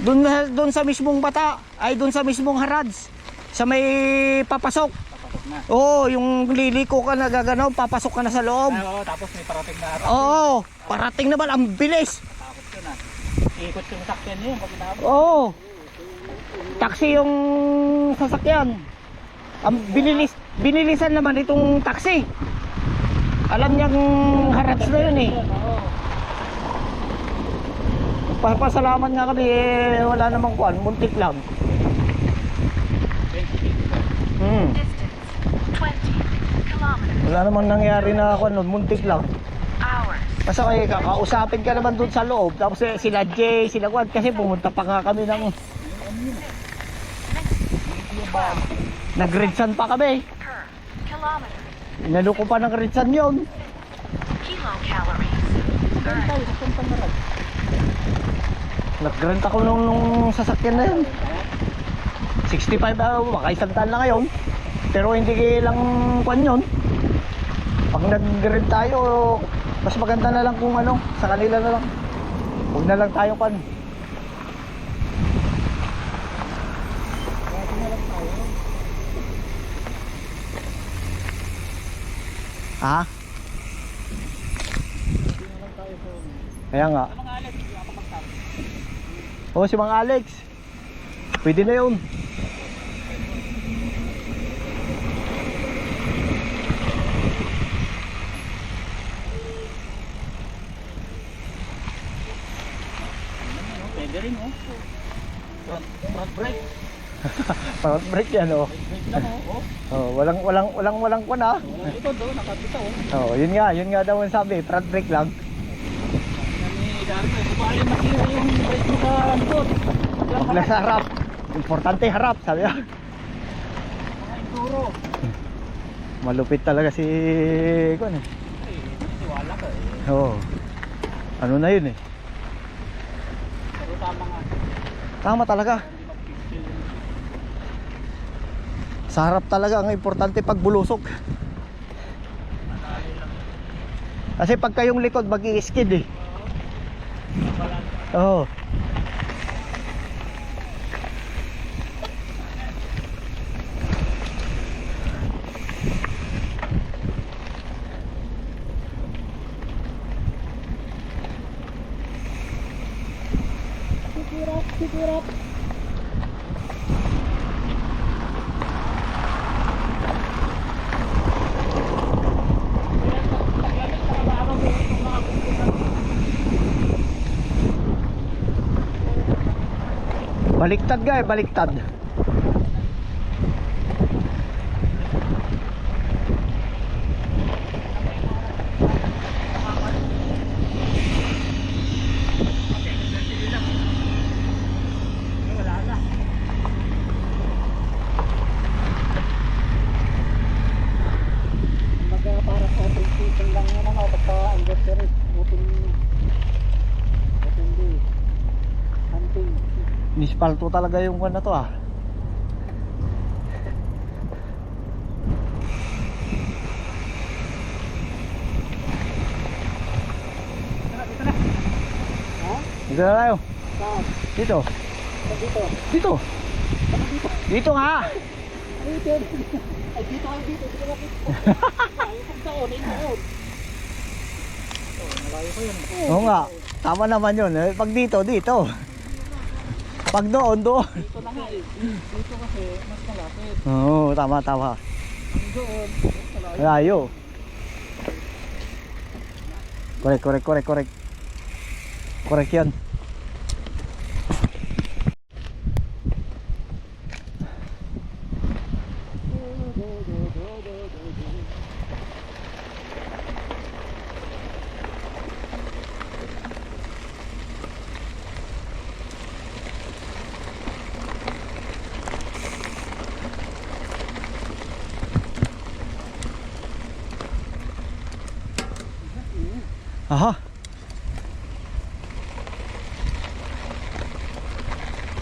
Doon sa mismong bata, ay doon sa mismong Harads, sa may papasok. Oo, yung liliko ka na gaganaw, papasok ka na sa loob. Oo, tapos may parating na araw. Oo, parating naman, ang bilis. Tapos yun ah. Ikot yung sakyan niya pag inabot. Oo, taxi yung sasakyan. Ang binilisan naman itong taxi. Alam niyang Harads na yun eh. Pasalamat nga kami wala namang kuan, muntik lang. Distance 20 kilometers. Wala namang nangyari na kuan nun, muntik lang. Hours. Basta kayo kakausapin ka naman doon sa loob. Tapos sila Jay, sila kuan kasi pumunta pa nga kami ng nag-redsan pa kami. Per kilometer. Inalo ko pa ng redsan yun. Kilocalories. Burned. Nag-rent ako nung sasakyan na yun. 65 baka isang taon na ngayon. Pero hindi lang kwan yun. Pag nag-rent tayo, mas maganda na lang kung sa kanila na lang. Huwag na lang tayo kwan. Ha? Kaya nga. Oo, si Mang Alex. Pwede na yun. Pwede rin oh. Front brake. Front brake yan oh. Brake lang oh. Oh, walang kwan ah. Ito do, nakapita oh. Oh, yun nga daw ang sabi, front brake lang. Bali makira yung brake mo sa likod. Huwag na sa harap. Importante harap, sabi niya. Mga enduro. Malupit talaga si kwan eh. Tiwala ka eh. Oo. Ano na yun eh. Pero tama nga. Tama talaga. Sa harap talaga ang importante pag bulusok. Kasi pag kayong likod mag-i-skid eh. Oo. Sigurap. Baliktad guys, baliktad. Nispalto talaga yung na to ah. Dito na tayo. Dito. Dito. Dito nga. Ay, dito kayo dito. Dito na dito. Ay, pagdaon, ay doon. Malayo ko yun. Oo nga. Tama naman yun. Pag dito, dito. Pag doon, doon. Dito na nga eh. Dito kasi mas malapit. Oo, tama, tama. Doon, malayo. Layo. Correct. Correct yan. Aha.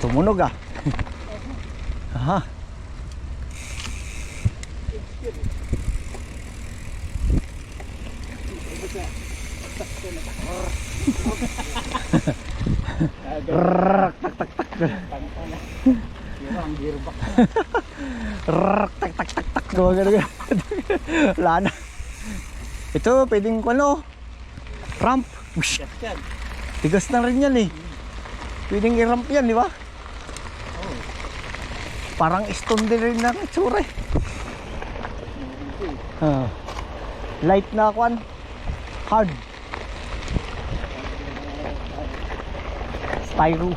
Tumunog ah. Aha. Rrrk, tak tak tak. Ang gearbox. Rrrk, tak tak tak tak. Gawag. Wala na. Ito pwedeng ano, ramp. Ush, Yes, yan. tigas na rin yan eh. Pwedeng i-ramp yan, di ba? Oh. Parang stone din rin na itsura eh. Ah. Light na kwan. Hard. Spyro.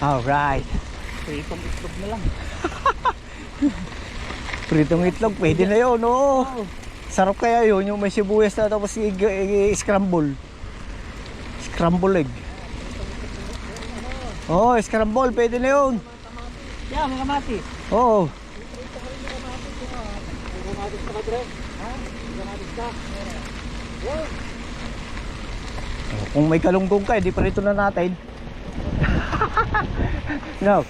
Alright. Pritong itlog na lang. Pritong itlog, pwede na yun, oo. Sarap kaya yun, yung may sibuyas na tapos i-scramble. Scramble egg. Oo, scramble, pwede na yun. Yeah, mga mati. Oo. Kamatis ka ba, Dre? Ha? Kamatis ka? Kung may kalunggong ka, di pa rito na natin. No.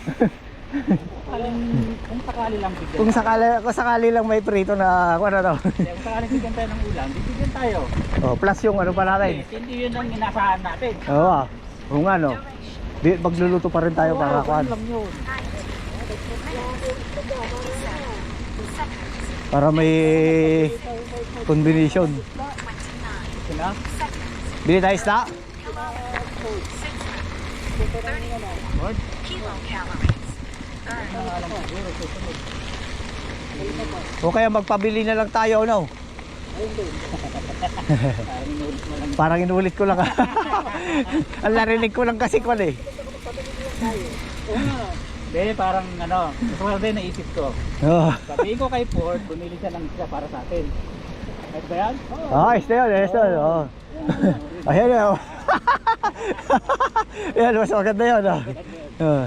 Kung sakali lang bigyan. Kung sakali lang may prito na ano to. Kung sakali bigyan tayo ng ulam, bibigyan tayo. Oh, plus yung ano pa natin. Hindi yun ang inasahan natin. Oo. Oo nga no. Magluluto pa rin tayo para kuan. Lang yun. Para may combination. Sina? Bili tayo isda. Kilocalories. Burn. O kaya magpabili na lang tayo no. Parang inulit ko lang. Ang narinig ko lang kasi kuan eh. Hindi, parang ano, gusto din naisip ko. Oh. Sabihin ko kay Ford, bumili siya ng isda para sa atin. Right ba yan? Ayos na yun, ayos na yun. Oh. Ayan yun. Yan, mas maganda yun. Oh.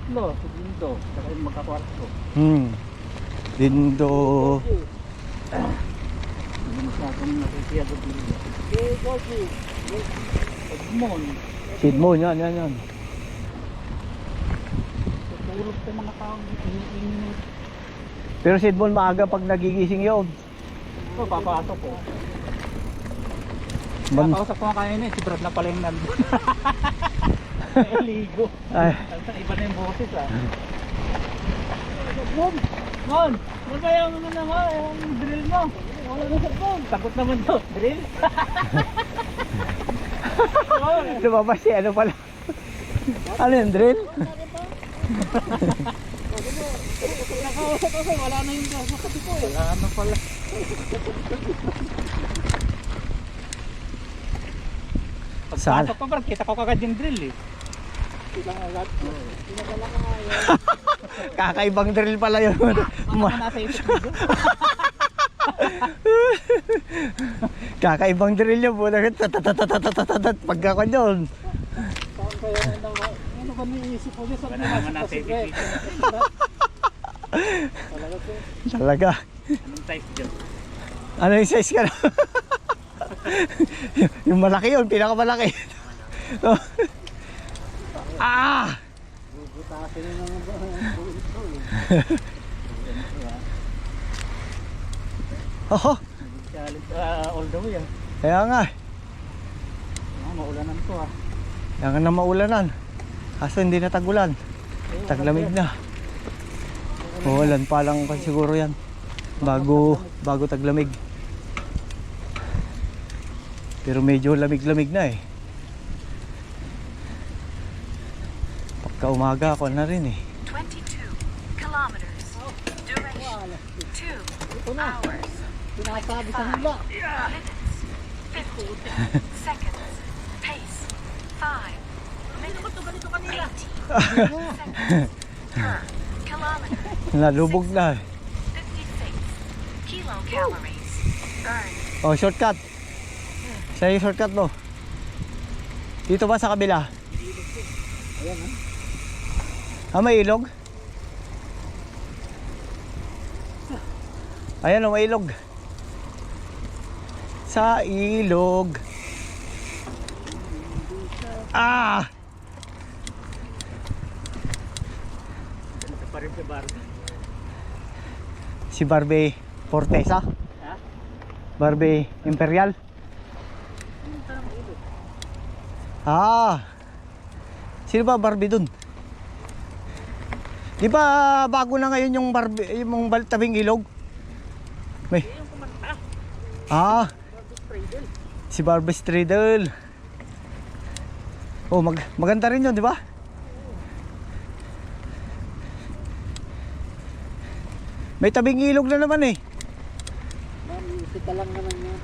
tatlo, si Dindo, saka yung magkakwarto. Dindo. Hindi masyadong nakikiya sa Dindo. Edmond, Sidmon, yan. tutulog sa mga taong hinihingi. Pero Sidmon maaga pag nagigising yun. Ito, papasok ko. Man- Nakausap ko nga kanina, si Brad na pala yung nandun. Ligo. Ay, Iba na yung boses ah. Mon! Ano ba yung ano nga, yung drill mo? Wala na sa phone. Takot naman to. Drill? lumabas si ano pala. Ano yung drill? Nakausap ako, wala na yung makati ko eh. Wala na pala. Saan? Pagpasok ko Brad, kita ko kagad yung drill eh. Silang agad. Kakaibang drill pala yun. Ano nasa isip mo doon? Kakaibang drill yun. Tatatatatatatatat. Pagka ko yun. Ano ba niisip ko dyan? Wala naman nasa isip dito. Talaga. Anong size dyan? Ano yung size ka na? Yung malaki yun. Pinakamalaki. Ah! Bubutasin na naman ba? Oho. Challenge all the way ah. Kaya nga. Maulanan to ah. Kaya nga na maulanan. Kaso hindi na tagulan. Taglamig na. Ulan pa lang pa siguro yan. Bago taglamig. Pero medyo lamig-lamig na eh. Pagka umaga ako na rin eh. 22 kilometers. Duration 2 hours. Pinasabi sa hila. Minutes 50 seconds. Pace 5 minutes 80 seconds per kilometer. Nalubog na eh. 56 kilocalories burned. Oh, shortcut. Sa'yo yung shortcut mo. Dito ba sa kabila? Ah, may ilog? Ayan o, may ilog. Sa ilog. Ah! Ito pa rin si Barbie. Si Barbie Fortesa. Ha? Barbie Imperial. Ah. Sino ba Barbie dun? Di ba bago na ngayon yung Barbie, yung tabing ilog? May. Ah. Si Barbie Streidel. Oh, maganda rin yun, di ba? May tabing ilog na naman eh. Music ka lang naman yan.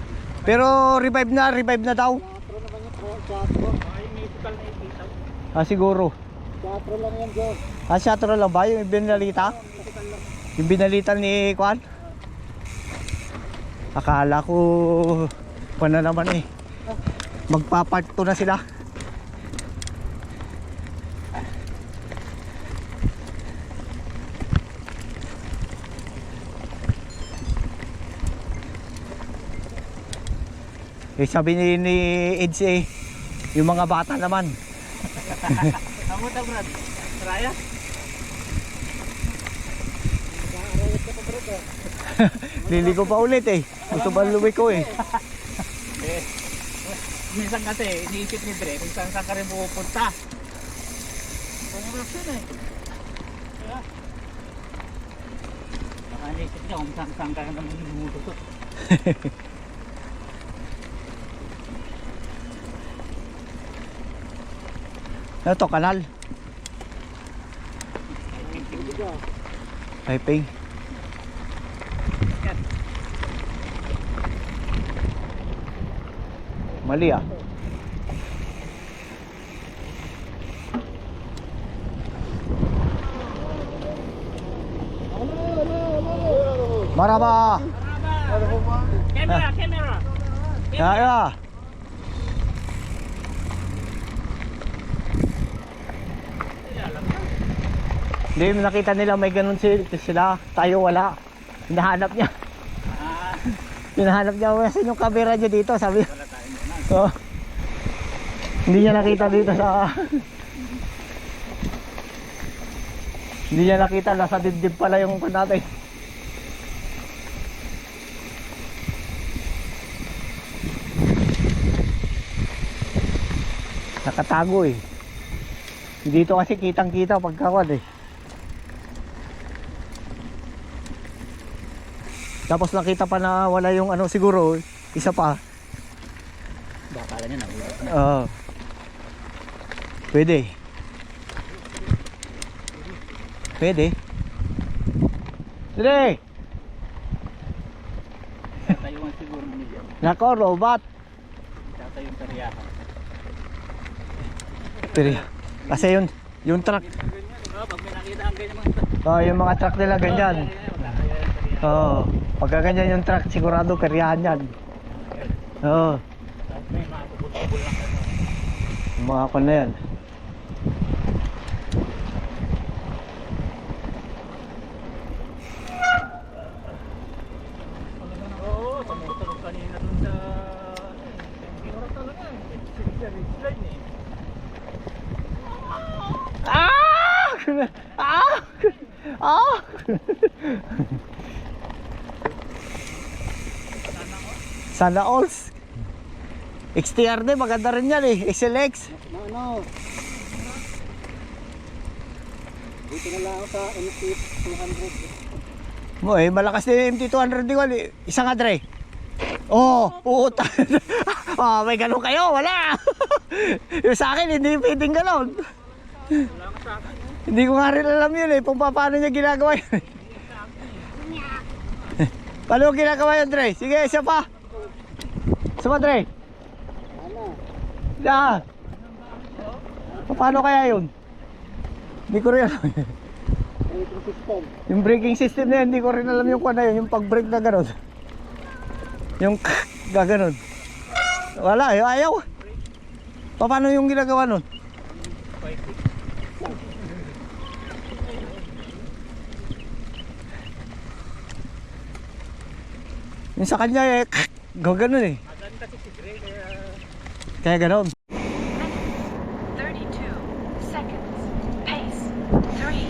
Pero revive na daw. Teatro naman yan. Teatro. Ay, musical na ipitaw. Ah, siguro. Teatro lang yan, Diyos. Ah, teatro lang ba? Yung binalita? Yung binalita ni Kwan? Akala ko pa na naman eh. Magpapart 2 na sila. Eh, sabi ni Eds eh, yung mga bata naman. Amo ta Brad. Raya? Liligo pa ulit eh. Gusto ba lumiko eh. Minsan kasi iniisip ni Dre kung saan ka rin pupunta. Pangarap yun eh. Kaya, baka iniisip niya kung saan ka naman lumulusot. Ano to, kanal? Piping. Mali ah. Maraba. Camera, camera! Ya, ya. Hindi, nakita nila may ganun sila. Tayo wala. Hinahanap niya. Hinahanap niya. Kasi yung camera niya dito, sabi. Oh. Hindi niya nakita dito sa... Hindi niya nakita. Nasa dibdib pala yung natin. Nakatago eh. Dito kasi kitang-kita pagkawan eh. Tapos nakita pa na wala yung ano siguro, isa pa. Baka lang yan. Oo. Pwede. Pwede. Sige. Tatayuan siguro nila. Nako, robot. Tatayuan sa riyahan. Pero, kasi yung truck. Pag may nakita ang ganyan mga ito. Oh, yung mga truck nila ganyan. Oo. Pagka ganyan yung truck, sigurado karyahan yan. Oo. May mga kubul-kubul lang ano. Yung mga kon na yan. Oo, tumutulog kanina dun sa... Hirap talaga eh. Sa ridge line eh. Ah! Ah! Ah! Sana alls. XTR din, maganda rin yan eh. XLX. No. Dito na lang ako sa MT200. Mo eh, malakas din yung MT200 di wali. Isang adre. Oh, puta. Oh, may ganun kayo, wala. Yung sa akin, hindi pwedeng ganun. Hindi ko nga rin alam yun eh, kung paano niya ginagawa yun. Paano ginagawa yun, Dre? Sige, isa pa. Isa pa, Dre. Yan. Paano kaya yun? Hindi ko rin alam. Yung braking system na yan, hindi ko rin alam yung kuha na yun. Yung pag-brake na gano'n. Yung gaganon. Wala, ayaw. Paano yung ginagawa nun? Yung sa kanya eh, gaganon eh. Kaya ganon. 32 seconds. Pace 3.